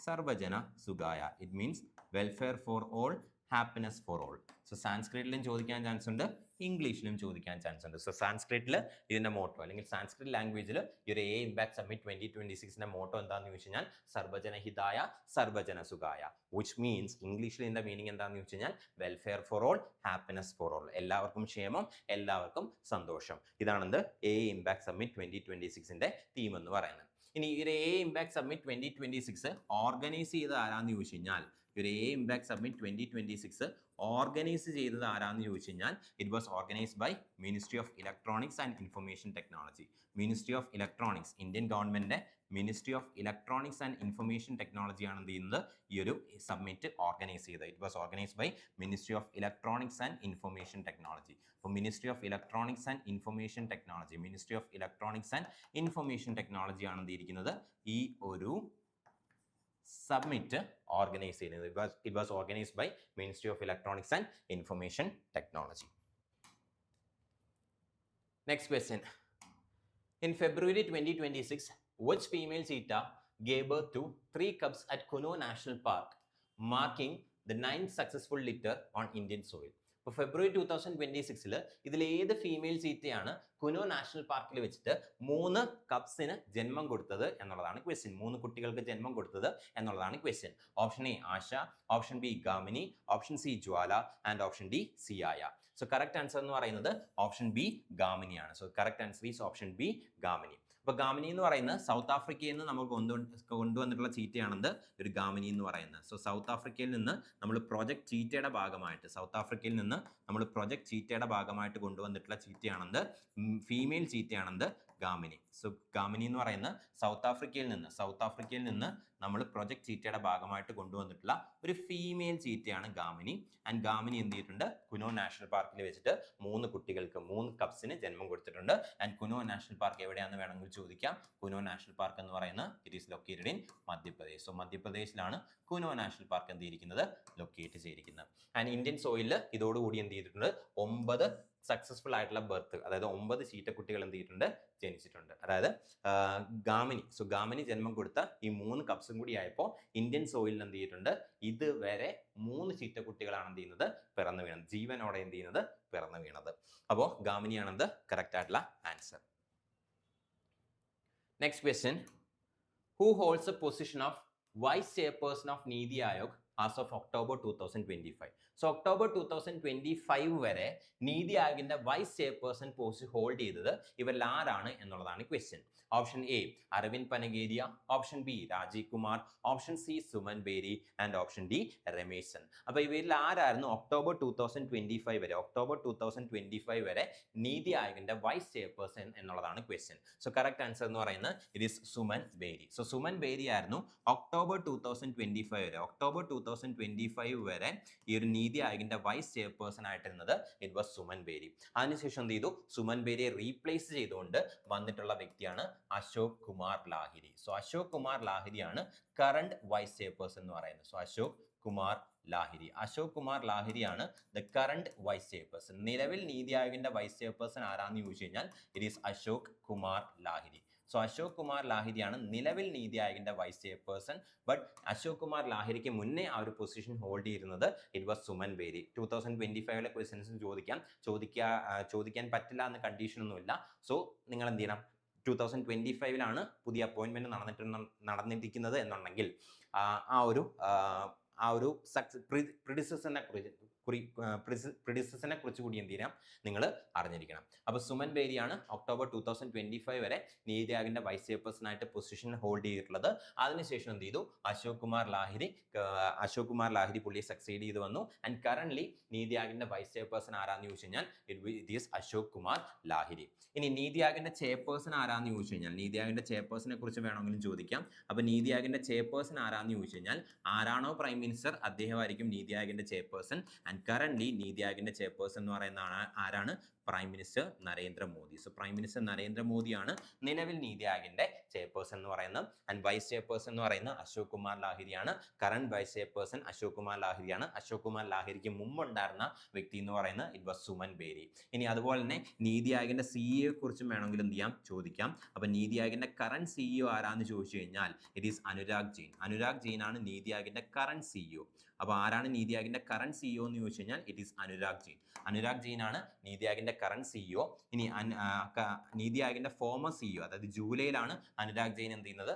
സർവജന സുഖായ. It means welfare for all, happiness for all. So സാൻസ്ക്രിറ്റിലും ചോദിക്കാൻ ചാൻസ് ഉണ്ട്, ഇംഗ്ലീഷിലും ചോദിക്കാൻ ചാൻസ് ഉണ്ട്. സോ സാൻസ്ക്രിറ്റിൽ ഇതിന്റെ മോട്ടോ അല്ലെങ്കിൽ സാൻസ്ക്രിറ്റ് ലാംഗ്വേജിൽ ഈ ഒരു AI Impact Summit 2026ന്റെ മോട്ടോ എന്താണെന്ന് ചോദിച്ചു കഴിഞ്ഞാൽ സർവജന ഹിതായ സർവജന സുഖായ, which means ഇംഗ്ലീഷിൽ ഇതിന്റെ മീനിങ് എന്താണെന്ന് ചോദിച്ചു കഴിഞ്ഞാൽ welfare for all, happiness for all. എല്ലാവർക്കും ക്ഷേമം, എല്ലാവർക്കും സന്തോഷം. ഇതാണെന്ത് AI Impact Summit 2026ന്റെ തീം എന്ന് പറയുന്നത്. ഇനി ഈ ഒരു AI Impact Summit 2026 ഓർഗനൈസ് ചെയ്ത് ആരാന്ന് ചോദിച്ചു കഴിഞ്ഞാൽ ഈ ഒരു AI Impact Summit 2026 ഓർഗനൈസ് ചെയ്തത് ആരാന്ന് ചോദിച്ചു കഴിഞ്ഞാൽ it was organised by ministry of electronics and information technology. Ministry of electronics, Indian ഗവൺമെന്റിന്റെ ministry of electronics and information technology ആണ് എന്ത് ചെയ്യുന്നത്, ഈ ഒരു സബ്മിറ്റ് ഓർഗനൈസ് ചെയ്തത്. It was organised by ministry of electronics and information technology. അപ്പോൾ ministry of electronics and information technology, ministry of electronics and information technology ആണ് എന്ത് ചെയ്തിരിക്കുന്നത്, ഈ ഒരു സബ്മിറ്റ് ഓർഗനൈസ് ചെയ്യുന്നത്. It was organised by ministry of electronics and information technology. Next question. In February 2026, which female cheetah gave birth to 3 cubs at Kuno National Park, marking the 9th successful litter on Indian soil? ഇപ്പോൾ ഫെബ്രുവരി 2026 ഇതിൽ ഏത് female ചീറ്റയാണ് Kuno national പാർക്കിൽ വെച്ചിട്ട് 3 കപ്സിന് ജന്മം കൊടുത്തത് എന്നുള്ളതാണ് question. 3 കുട്ടികൾക്ക് ജന്മം കൊടുത്തത് എന്നുള്ളതാണ് question. Option A Asha, option B Gamini, option C Jwala and option D Siaya. So correct answer എന്ന് പറയുന്നത് ഓപ്ഷൻ ബി ഗാമിനിയാണ്. So correct answer is option B Gamini. അപ്പോൾ ഗാമിനി എന്ന് പറയുന്നത് സൗത്ത് ആഫ്രിക്കയിൽ നിന്ന് നമ്മൾ കൊണ്ടുവന്നിട്ടുള്ള ചീറ്റയാണെന്ന് ഒരു ഗാമിനി എന്ന് പറയുന്നത്. സോ സൗത്ത് ആഫ്രിക്കയിൽ നിന്ന് നമ്മൾ പ്രൊജക്ട് ചീറ്റയുടെ ഭാഗമായിട്ട് കൊണ്ടുവന്നിട്ടുള്ള ചീറ്റയാണെന്ന് ഫീമെയിൽ ചീറ്റയാണെന്ന് ഗാമിനി. സോ ഗാമിനി എന്ന് പറയുന്ന സൗത്ത് ആഫ്രിക്കയിൽ നിന്ന് നമ്മൾ പ്രൊജക്ട് ചീറ്റയുടെ ഭാഗമായിട്ട് കൊണ്ടുവന്നിട്ടുള്ള ഒരു ഫീമെയിൽ ചീറ്റയാണ് ഗാമിനി. ആൻഡ് ഗാമിനി എന്ത് ചെയ്തിട്ടുണ്ട്, കുനോ നാഷണൽ പാർക്കിൽ വെച്ചിട്ട് 3 കുട്ടികൾക്ക് 3 കപ്സിന് ജന്മം കൊടുത്തിട്ടുണ്ട്. ആൻഡ് കുനോ നാഷണൽ പാർക്ക് എവിടെയാണെന്ന് വേണമെങ്കിൽ ചോദിക്കാം. കുനോ നാഷണൽ പാർക്ക് എന്ന് പറയുന്നത് it is located in Madhya Pradesh. So മധ്യപ്രദേശിലാണ് കുനോ നാഷണൽ പാർക്ക് എന്ത് ചെയ്തിരിക്കുന്നത്, ലൊക്കേറ്റ് ചെയ്തിരിക്കുന്നത്. ആൻഡ് ഇന്ത്യൻ സോയിലിൽ ഇതോടുകൂടി എന്ത് ചെയ്തിട്ടുണ്ട്, 9 സക്സസ്ഫുൾ ആയിട്ടുള്ള ബർത്ത്, അതായത് 9 ചീറ്റക്കുട്ടികൾ എന്ത് ചെയ്തിട്ടുണ്ട്, ജനിച്ചിട്ടുണ്ട്. അതായത് ഗാമിനി, സോ ഗാമിനി ജന്മം കൊടുത്ത ഈ 3 കപ്സും കൂടി ആയപ്പോൾ ഇന്ത്യൻ സോയിലിൽ എന്ത് ചെയ്തിട്ടുണ്ട്, ഇതുവരെ 3 ചീറ്റക്കുട്ടികളാണ് എന്ത് ചെയ്യുന്നത്, പിറന്നു വീണത്, ജീവനോടെ എന്ത് ചെയ്യുന്നത്, പിറന്നു വീണത്. അപ്പോൾ ഗാമിനിയാണെന്ത് കറക്റ്റ് ആയിട്ടുള്ള answer. Next question, who holds the position of vice chairperson of Niti Aayog as of October 2025? So October 2025 വരെ നീതി ആയോഗിന്റെ വൈസ് ചെയർപേഴ്സൺ പോസ്റ്റ് ഹോൾഡ് ചെയ്തത് ഇവരിൽ ആരാണ് എന്നുള്ളതാണ് question. Option A Arvind Panagariya, option B Rajiv Kumar, option C Suman Bery and option D Ramesh Chand. അപ്പോൾ ഇവരിൽ ആരായിരുന്നു October 2025 വരെ നീതി ആയോഗിന്റെ വൈസ് ചെയർപേഴ്സൺ എന്നുള്ളതാണ് ക്വസ്റ്റ്യൻ. സോ കറക്റ്റ് ആൻസർ എന്ന് പറയുന്നത് it is Suman Bery. So Suman Bery ആയിരുന്നു ഒക്ടോബർ 2025 വരെ ഈ ഒരു നീതി ആയോഗിന്റെ വൈസ് ചെയർപേഴ്സൺ ആയിട്ടിരുന്നത് ഇറ്റ് വാസ് സുമൻ ബേരി. അതിനുശേഷം എന്ത് ചെയ്തു, സുമൻ ബേരിയെ റീപ്ലേസ് ചെയ്തുകൊണ്ട് വന്നിട്ടുള്ള വ്യക്തിയാണ് അശോക് കുമാർ ലാഹിരി. സോ അശോക് കുമാർ ലാഹിരിയാണ് കറണ്ട് വൈസ് ചെയർപേഴ്സൺ എന്ന് പറയുന്നത്. സോ അശോക് കുമാർ ലാഹിരിയാണ് ദ കറണ്ട് വൈസ് ചെയർപേഴ്സൺ. നിലവിൽ നീതി ആയോഗിന്റെ വൈസ് ചെയർപേഴ്സൺ ആരാന്ന് ചോദിച്ചു കഴിഞ്ഞാൽ it is Ashok Kumar Lahiri. So Ashok Kumar ലാഹിരിയാണ് നിലവിൽ നീതി ആയോഗിന്റെ vice chairperson. But Ashok Kumar ലാഹിരിക്ക് മുന്നേ ആ ഒരു പൊസിഷൻ ഹോൾഡ് ചെയ്തിരുന്നത് it was Suman Bery. 2025 questions ചോദിക്കാൻ പറ്റില്ല എന്ന കണ്ടീഷൻ ഒന്നുമില്ല. സോ നിങ്ങൾ എന്ത് ചെയ്യണം, 2025 പുതിയ അപ്പോയിന്റ്മെന്റ് നടന്നിരിക്കുന്നത് എന്നുണ്ടെങ്കിൽ ആ ഒരു പ്രിഡിസസറിനെ കുറിച്ച് കൂടി എന്ത് ചെയ്യാം, നിങ്ങൾ അറിഞ്ഞിരിക്കണം. അപ്പോൾ സുമൻ ബേരിയാണ് ഒക്ടോബർ 2025 വരെ നീതി ആയോഗിന്റെ വൈസ് ചെയർപേഴ്സൺ ആയിട്ട് പൊസിഷൻ ഹോൾഡ് ചെയ്തിട്ടുള്ളത്. അതിനുശേഷം എന്ത് ചെയ്തു, അശോക് കുമാർ ലാഹിരി പുള്ളിയെ സക്സീഡ് ചെയ്ത് വന്നു. ആൻഡ് കറന്റ്ലി നീതി ആയോഗിന്റെ വൈസ് ചെയർപേഴ്സൺ ആരാന്ന് ചോദിച്ചു കഴിഞ്ഞാൽ ഇറ്റ് ഈസ് അശോക് കുമാർ ലാഹിരി. ഇനി നീതി ആയോഗിന്റെ ചെയർപേഴ്സൺ ആരാന്ന് ചോദിച്ചു കഴിഞ്ഞാൽ, നീതി ആയോഗിന്റെ ചെയർപേഴ്സണെ കുറിച്ച് വേണമെങ്കിലും ചോദിക്കാം. അപ്പോൾ നീതി ആയോഗിന്റെ ചെയർപേഴ്സൺ ആരാന്ന് ചോദിച്ചു കഴിഞ്ഞാൽ ആരാണോ പ്രൈം മിനിസ്റ്റർ അദ്ദേഹമായിരിക്കും നീതി ആയോഗിന്റെ ചെയർപേഴ്സൺ. ആൻഡ് കറന്റ്ലി നീതി ആയോഗിന്റെ ചെയർപേഴ്സൺ എന്ന് പറയുന്ന ആരാണ്, prime minister Narendra Modi. So prime minister നരേന്ദ്രമോദിയാണ് നിലവിൽ നീതി ആയോഗിന്റെ ചെയർപേഴ്സൺ എന്ന് പറയുന്നത്. ആൻഡ് വൈസ് ചെയർപേഴ്സൺ എന്ന് പറയുന്നത് അശോക് കുമാർ ലാഹിരിയാണ്. Current vice chairperson Ashok Kumar ലാഹിരിയാണ്. അശോക് കുമാർ ലാഹിരിക്ക് മുമ്പുണ്ടായിരുന്ന വ്യക്തി എന്ന് പറയുന്നത് ഇറ്റ് വാസ് സുമൻ ബേരി. ഇനി അതുപോലെ തന്നെ നീതി ആയോഗിന്റെ സിഇഒയെ കുറിച്ചും വേണമെങ്കിലും എന്ത് ചെയ്യാം, ചോദിക്കാം. അപ്പൊ നീതി ആയോഗിന്റെ കറന്റ് സിഇഒ ആരാന്ന് ചോദിച്ചു കഴിഞ്ഞാൽ ഇറ്റ് ഈസ് അനുരാഗ് ജെയിൻ. അനുരാഗ് ജെയിൻ ആണ് നീതി ആയോഗിന്റെ കറന്റ് സിഇഒ. അപ്പോൾ ആരാണ് നീതി ആയോഗിന്റെ കറന്റ് സിഇഒ എന്ന് ചോദിച്ചു കഴിഞ്ഞാൽ ഇറ്റ് ഈസ് അനുരാഗ് ജെയിൻ. അനുരാഗ് ജെയിൻ ആണ് നീതി ആയോഗിന്റെ കറന്റ് സിഇഒ. ഇനി നീതി ആയോഗിന്റെ ഫോമർ സിഇഒ, അതായത് ജൂലൈയിലാണ് അനുരാഗ് ജെയിൻ എന്ത് ചെയ്യുന്നത്,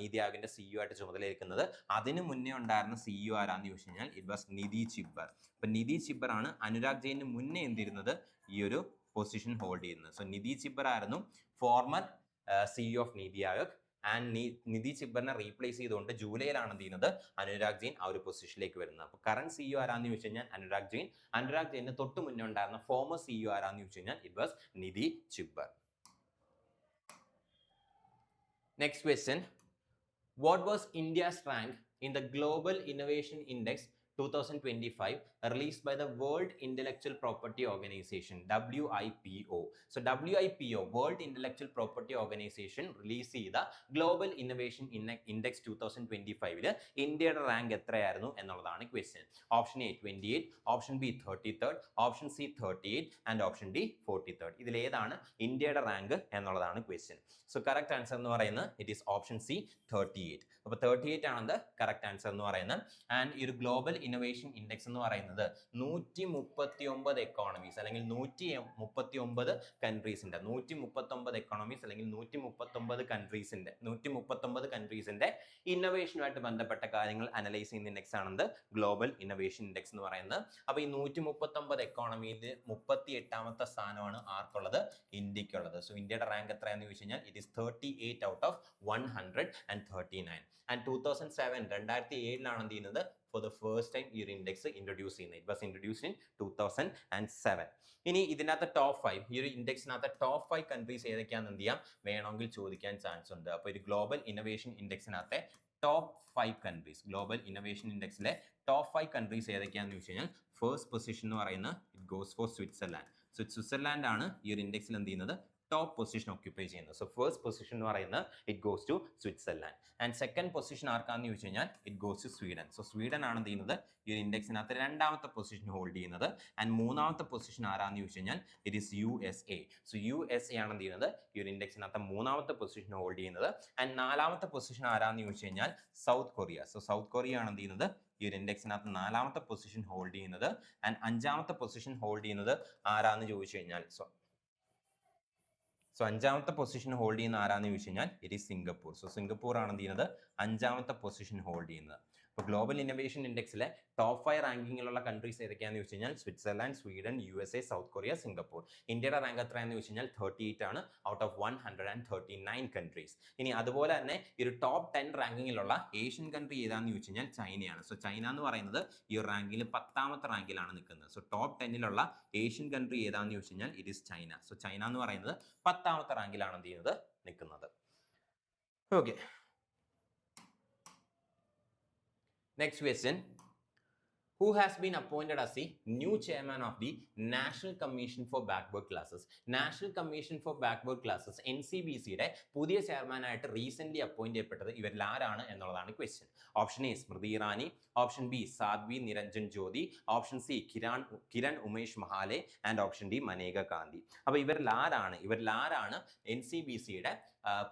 നീതി ആയോഗിന്റെ സിഇഒ ആയിട്ട് ചുമതലയേൽക്കുന്നത്. അതിന് മുന്നേ ഉണ്ടായിരുന്ന സിഇഒ ആരാന്ന് ചോദിച്ചു കഴിഞ്ഞാൽ ഇറ്റ് വാസ് നിധി ചിബ്ബർ. അപ്പൊ നിധി ചിബ്ബർ ആണ് അനുരാഗ് ജെയിന് മുന്നേ എന്തിരുന്നത്, ഈ ഒരു പൊസിഷൻ ഹോൾഡ് ചെയ്യുന്നത്. സോ നിധി ചിബ്ബർ ആയിരുന്നു former CEO of NITI Aayog. And Nidhi ചിബ്ബറിനെ replace ചെയ്തുകൊണ്ട് ജൂലൈയിലാണ് എന്ത് ചെയ്യുന്നത്, അനുരാഗ് ജെയിൻ ആ ഒരു പൊസിഷനിലേക്ക് വരുന്നത്. അപ്പോൾ കറന്റ് സിഇഒ ആരാന്ന് ചോദിച്ചു കഴിഞ്ഞാൽ അനുരാഗ് ജെയിൻ. അനുരാഗ് ജെയിന് തൊട്ട് മുന്നേ ഉണ്ടായിരുന്ന ഫോമർ സിഇഒ ആരാന്ന് ചോദിച്ചു കഴിഞ്ഞാൽ it was Nidhi Chibber. Next question, what was India's rank in the Global Innovation Index 2025 released by the World Intellectual Property Organization, WIPO. So WIPO, World Intellectual Property Organization release ചെയ്ത Global Innovation Index 2025 ഇന്ത്യയുടെ rank എത്രയായിരുന്നു എന്നുള്ളതാണ് question. Option A 28, option B 33rd, option C 38 and option D 43rd. ഇതിലേതാണ് ഇന്ത്യയുടെ rank എന്നുള്ളതാണ് question. So correct answer എന്ന് പറയുന്നത് it is option C 38. അപ്പോൾ 38 ആണ് കറക്റ്റ് ആൻസർ എന്ന് പറയുന്നത്. ആൻഡ് ഈ ഒരു ഗ്ലോബൽ ഇന്നോവേഷൻ ഇൻഡെക്സ് എന്ന് പറയുന്നത് 139 എക്കോണമീസ് അല്ലെങ്കിൽ 139 കൺട്രീസിന്റെ 139 എക്കോണമീസ് അല്ലെങ്കിൽ 139 കൺട്രീസിന്റെ ഇന്നോവേഷനുമായിട്ട് ബന്ധപ്പെട്ട കാര്യങ്ങൾ അനലൈസ് ചെയ്യുന്ന ഇൻഡെക്സ് ആണെന്ത് ഗ്ലോബൽ ഇന്നോവേഷൻ ഇൻഡെക്സ് എന്ന് പറയുന്നത്. അപ്പോൾ ഈ 139 എക്കോണമിയിൽ 38ാമത്തെ സ്ഥാനമാണ് ആർക്കുള്ളത്, ഇന്ത്യക്കുള്ളത്. സോ ഇന്ത്യയുടെ റാങ്ക് എത്രയാണെന്ന് ചോദിച്ചു കഴിഞ്ഞാൽ it is 38 out of 139. And 2007 എന്ത് ചെയ്യുന്നത്, for the first time ഈ ഒരു ഇൻഡെക്സ് ഇൻട്രൊഡ്യൂസ് ചെയ്യുന്നത്. It was introduced in 2007. ഇനി ഇതിനകത്ത് ടോപ്പ് 5, ഈ ഒരു ഇൻഡെക്സിനകത്ത് ടോപ്പ് 5 കൺട്രീസ് ഏതൊക്കെയാണെന്ന് എന്ത് ചെയ്യാം, വേണമെങ്കിൽ ചോദിക്കാൻ ചാൻസ് ഉണ്ട്. അപ്പോൾ ഒരു ഗ്ലോബൽ ഇന്നോവേഷൻ ഇൻഡെക്സിനകത്തെ ടോപ്പ് 5 കൺട്രീസ്, ഗ്ലോബൽ ഇന്നോവേഷൻ ഇൻഡെക്സിലെ ടോപ്പ് 5 കൺട്രീസ് ഏതൊക്കെയാണെന്ന് ചോദിച്ചു കഴിഞ്ഞാൽ ഫസ്റ്റ് പൊസിഷൻ എന്ന് പറയുന്നത് it goes for Switzerland. So Switzerland ആണ് ഈ ഒരു ഇൻഡെക്സിൽ എന്ത് ചെയ്യുന്നത് ടോപ്പ് പൊസിഷൻ ഓക്യുപ്പൈ ചെയ്യുന്നത്. സോ ഫസ്റ്റ് പൊസിഷൻ എന്ന് പറയുന്നത് it goes to Switzerland and second position ആർക്കാന്ന് ചോദിച്ചു കഴിഞ്ഞാൽ it goes to Sweden. So Sweden ആണ് എന്ത് ചെയ്യുന്നത് ഈ ഒരു ഇൻഡെക്സിനകത്ത് രണ്ടാമത്തെ പൊസിഷൻ ഹോൾഡ് ചെയ്യുന്നത്. ആൻഡ് മൂന്നാമത്തെ പൊസിഷൻ ആരാന്ന് ചോദിച്ചു കഴിഞ്ഞാൽ it is USA. So USA ആണ് എന്ത് ചെയ്യുന്നത് ഈ ഒരു ഇൻഡെക്സിനകത്ത് മൂന്നാമത്തെ പൊസിഷൻ ഹോൾഡ് ചെയ്യുന്നത്. ആൻഡ് നാലാമത്തെ പൊസിഷൻ ആരാന്ന് ചോദിച്ചു കഴിഞ്ഞാൽ south Korea. So south Korea ആണ് എന്ത് ചെയ്യുന്നത് ഈ ഒരു ഇൻഡെക്സിനകത്ത് നാലാമത്തെ പൊസിഷൻ ഹോൾഡ് ചെയ്യുന്നത്. ആൻഡ് അഞ്ചാമത്തെ പൊസിഷൻ ഹോൾഡ് ചെയ്യുന്നത് ആരാന്ന് ചോദിച്ചു കഴിഞ്ഞാൽ സോ അഞ്ചാമത്തെ പൊസിഷൻ ഹോൾഡ് ചെയ്യുന്ന ആരാന്ന് ചോദിച്ചു കഴിഞ്ഞാൽ it is Singapore. So Singapore ആണ് എന്ത് ചെയ്യുന്നത് അഞ്ചാമത്തെ പൊസിഷൻ ഹോൾഡ് ചെയ്യുന്നത്. അപ്പോൾ ഗ്ലോബൽ ഇന്നോവേഷൻ ഇൻഡെക്സിലെ ടോപ്പ് 5 റാങ്കിങ്ങിലുള്ള കൺട്രീസ് ഏതൊക്കെയാണെന്ന് ചോദിച്ചു കഴിഞ്ഞാൽ Switzerland, Sweden, USA, south Korea, Singapore. ഇന്ത്യയുടെ റാങ്ക് എത്രയാണെന്ന് ചോദിച്ചു കഴിഞ്ഞാൽ 38 ആണ് ഔട്ട് ഓഫ് 139 കൺട്രീസ്. ഇനി അതുപോലെ തന്നെ ഈ ഒരു ടോപ്പ് 10 റാങ്കിങ്ങിലുള്ള ഏഷ്യൻ കൺട്രി ഏതാണെന്ന് ചോദിച്ചു കഴിഞ്ഞാൽ ചൈനയാണ്. സോ ചൈന എന്ന് പറയുന്നത് ഈ ഒരു റാങ്കിൽ 10ാമത്തെ റാങ്കിലാണ് നിൽക്കുന്നത്. സോ ടോപ്പ് 10ലുള്ള ഏഷ്യൻ കൺട്രി ഏതാണെന്ന് ചോദിച്ചു കഴിഞ്ഞാൽ it is China. So China എന്ന് പറയുന്നത് 10ാമത്തെ റാങ്കിലാണ് എന്ത് ചെയ്യുന്നത് നിൽക്കുന്നത്. Okay, next question. Who has been appointed as the new chairman of the National Commission for Backward Classes? National Commission for Backward Classes NCBCയുടെ പുതിയ ചെയർമാനായിട്ട് റീസെന്റ് അപ്പോയിന്റ് ചെയ്യപ്പെട്ടത് ഇവരിൽ ആരാണ് എന്നുള്ളതാണ് question. Option A Smriti Irani, option B Sadhvi Niranjan Jyoti, option C Kiran Umesh Mahale and option D Maneka Gandhi. അപ്പോൾ ഇവരിൽ ആരാണ് NCBCയുടെ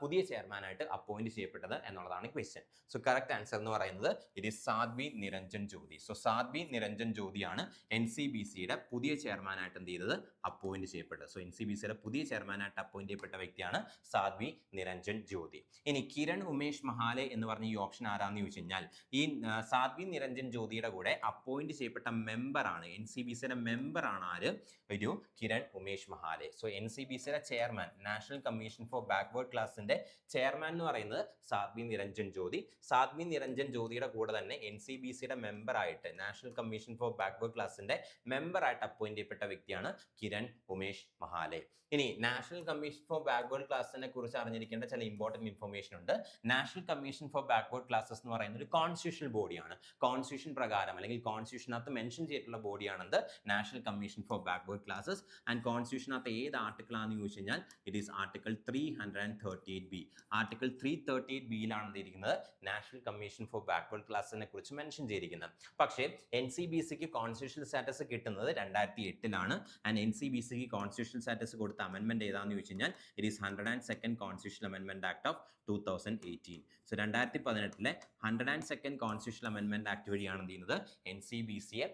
പുതിയ ചെയർമാനായിട്ട് അപ്പോയിന്റ് ചെയ്യപ്പെട്ടത് എന്നുള്ളതാണ് ക്വസ്റ്റ്യൻ. സോ കറക്റ്റ് ആൻസർ എന്ന് പറയുന്നത് it is Sadhvi Niranjan Jyoti. So Sadhvi Niranjan ജ്യോതിയാണ് NCBCയുടെ പുതിയ ചെയർമാനായിട്ട് എന്ത് ചെയ്തത് അപ്പോയിന്റ് ചെയ്യപ്പെട്ടത്. സോ NCBCയുടെ പുതിയ ചെയർമാനായിട്ട് അപ്പോയിന്റ് ചെയ്യപ്പെട്ട വ്യക്തിയാണ് സാധ്വി നിരഞ്ജൻ ജ്യോതി. ഇനി കിരൺ ഉമേഷ് മഹാലെ എന്ന് പറഞ്ഞ ഈ ഓപ്ഷൻ ആരാന്ന് ചോദിച്ചു കഴിഞ്ഞാൽ ഈ സാധ്വി നിരഞ്ജൻ ജ്യോതിയുടെ കൂടെ അപ്പോയിന്റ് ചെയ്യപ്പെട്ട മെമ്പറാണ് NCBCയുടെ മെമ്പറാണ് ആര് ഒരു കിരൺ ഉമേഷ് മഹാലെ. സോ NCBCയുടെ chairman national commission for backward ക്ലാസിന്റെ ചെയർമാൻ എന്ന് പറയുന്നത് സാധ്വി നിരഞ്ജൻ ജ്യോതി. സാധ്വി നിരഞ്ജൻ ജ്യോതിയുടെ കൂടെ തന്നെ NCBCയുടെ മെമ്പറായിട്ട് നാഷണൽ കമ്മീഷൻ ഫോർ ബാക്ക്വേർഡ് ക്ലാസിന്റെ മെമ്പറായിട്ട് അപ്പോയിന്റ് ചെയ്യപ്പെട്ട വ്യക്തിയാണ് കിരൺ ഉമേഷ് മഹാലെ. ഇനി നാഷണൽ കമ്മീഷൻ ഫോർ ബാക്ക്വേർഡ് ക്ലാസിനെ കുറിച്ച് അറിഞ്ഞിരിക്കേണ്ട ചില ഇമ്പോർട്ടന്റ് ഇൻഫർമേഷൻ ഉണ്ട്. National commission for backward classes എന്ന് പറയുന്നത് ഒരു കോൺസ്റ്റിറ്റ്യൂഷണൽ ബോഡിയാണ്. കോൺസ്റ്റിറ്റ്യൂഷൻ പ്രകാരം അല്ലെങ്കിൽ കോൺസ്റ്റിറ്റ്യൂഷനകത്ത് മെൻഷൻ ചെയ്തിട്ടുള്ള ബോഡിയാണെന്ത് national commission for backward classes. And കോൺസ്റ്റിറ്റ്യൂഷനകത്ത് ഏത് ആർട്ടിക്കിൾ ആണെന്ന് ചോദിച്ചു കഴിഞ്ഞാൽ it is article 338B. Article 338Bയിലാണ് എന്തിരിക്കുന്നത് നാഷണൽ കമ്മീഷൻ ഫോർ ബാക്ക്വേർഡ് ക്ലാസിനെ കുറിച്ച് മെൻഷൻ ചെയ്തിരിക്കുന്നത്. പക്ഷേ NCBCക്ക് കോൺസ്റ്റിറ്റ്യൂഷണൽ സ്റ്റാറ്റസ് കിട്ടുന്നത് 2008ലാണ്. ആൻഡ് NCBCക്ക് കോൺസ്റ്റിറ്റ്യൂഷണൽ സ്റ്റാറ്റസ് കൊടുത്ത അമെൻമെന്റ് ഏതാണെന്ന് ചോദിച്ചു കഴിഞ്ഞാൽ ഇറ്റ് ഈസ് 102nd കോൺസ്റ്റിറ്റ്യൂഷണൽ അമെൻമെന്റ് act of 2018. So 2018 102nd constitutional അമെൻമെന്റ് ആക്ട് വഴിയാണ് എന്ത് ചെയ്യുന്നത് NCBCയെ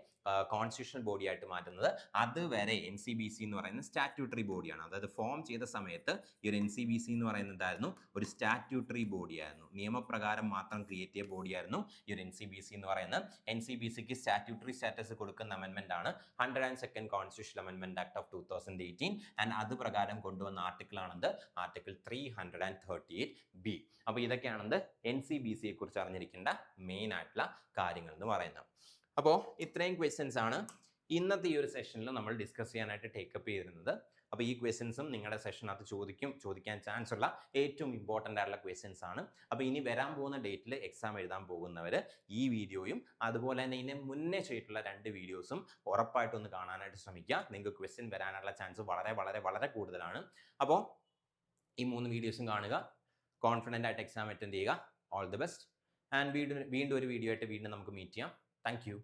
കോൺസ്റ്റിറ്റ്യൂഷണൽ ബോഡി ആയിട്ട് മാറ്റുന്നത്. അതുവരെ NCBC എന്ന് പറയുന്നത് സ്റ്റാറ്റ്യൂട്ടറി ബോഡിയാണ്. അതായത് ഫോം ചെയ്ത സമയത്ത് ഈ ഒരു NCBC എന്ന് പറയുന്നത് എന്തായിരുന്നു ഒരു സ്റ്റാറ്റ്യൂട്ടറി ബോഡിയായിരുന്നു. നിയമപ്രകാരം മാത്രം ക്രിയേറ്റ് ചെയ്ത ബോഡിയായിരുന്നു ഈ ഒരു NCBC എന്ന് പറയുന്നത്. NCBCക്ക് സ്റ്റാറ്റ്യൂട്ടറി സ്റ്റാറ്റസ് കൊടുക്കുന്ന അമെൻമെന്റ് ആണ് 102nd കോൺസ്റ്റിറ്റ്യൂഷണൽ അമെൻമെന്റ് ആക്ട് ഓഫ് 2018. ആൻഡ് അത് പ്രകാരം കൊണ്ടുവന്ന ആർട്ടിക്കിൾ ആണെന്ത് ആർട്ടിക്കിൾ 338B. അപ്പോൾ ഇതൊക്കെയാണെന്ത് NCBCയെ കുറിച്ച് അറിഞ്ഞിരിക്കേണ്ട മെയിൻ ആയിട്ടുള്ള കാര്യങ്ങൾ എന്ന് പറയുന്നത്. അപ്പോൾ ഇത്രയും ക്വസ്റ്റ്യൻസ് ആണ് ഇന്നത്തെ ഈ ഒരു സെഷനിൽ നമ്മൾ ഡിസ്കസ് ചെയ്യാനായിട്ട് ടേക്കപ്പ് ചെയ്തിരുന്നത്. അപ്പോൾ ഈ ക്വസ്റ്റ്യൻസും നിങ്ങളുടെ സെഷനകത്ത് ചോദിക്കാൻ ചാൻസ് ഉള്ള ഏറ്റവും ഇമ്പോർട്ടൻ്റ് ആയിട്ടുള്ള ക്വസ്റ്റ്യൻസ് ആണ്. അപ്പോൾ ഇനി വരാൻ പോകുന്ന ഡേറ്റിൽ എക്സാം എഴുതാൻ പോകുന്നവർ ഈ വീഡിയോയും അതുപോലെ തന്നെ ഇതിന് മുന്നേ ചെയ്തിട്ടുള്ള 2 വീഡിയോസും ഉറപ്പായിട്ടൊന്ന് കാണാനായിട്ട് ശ്രമിക്കുക. നിങ്ങൾക്ക് ക്വസ്റ്റ്യൻ വരാനുള്ള ചാൻസ് വളരെ വളരെ വളരെ കൂടുതലാണ്. അപ്പോൾ ഈ 3 വീഡിയോസും കാണുക, കോൺഫിഡൻ്റ് ആയിട്ട് എക്സാം അറ്റൻഡ് ചെയ്യുക. All the best. ആൻഡ് വീണ്ടും ഒരു വീഡിയോ ആയിട്ട് വീണ്ടും നമുക്ക് മീറ്റ് ചെയ്യാം. Thank you.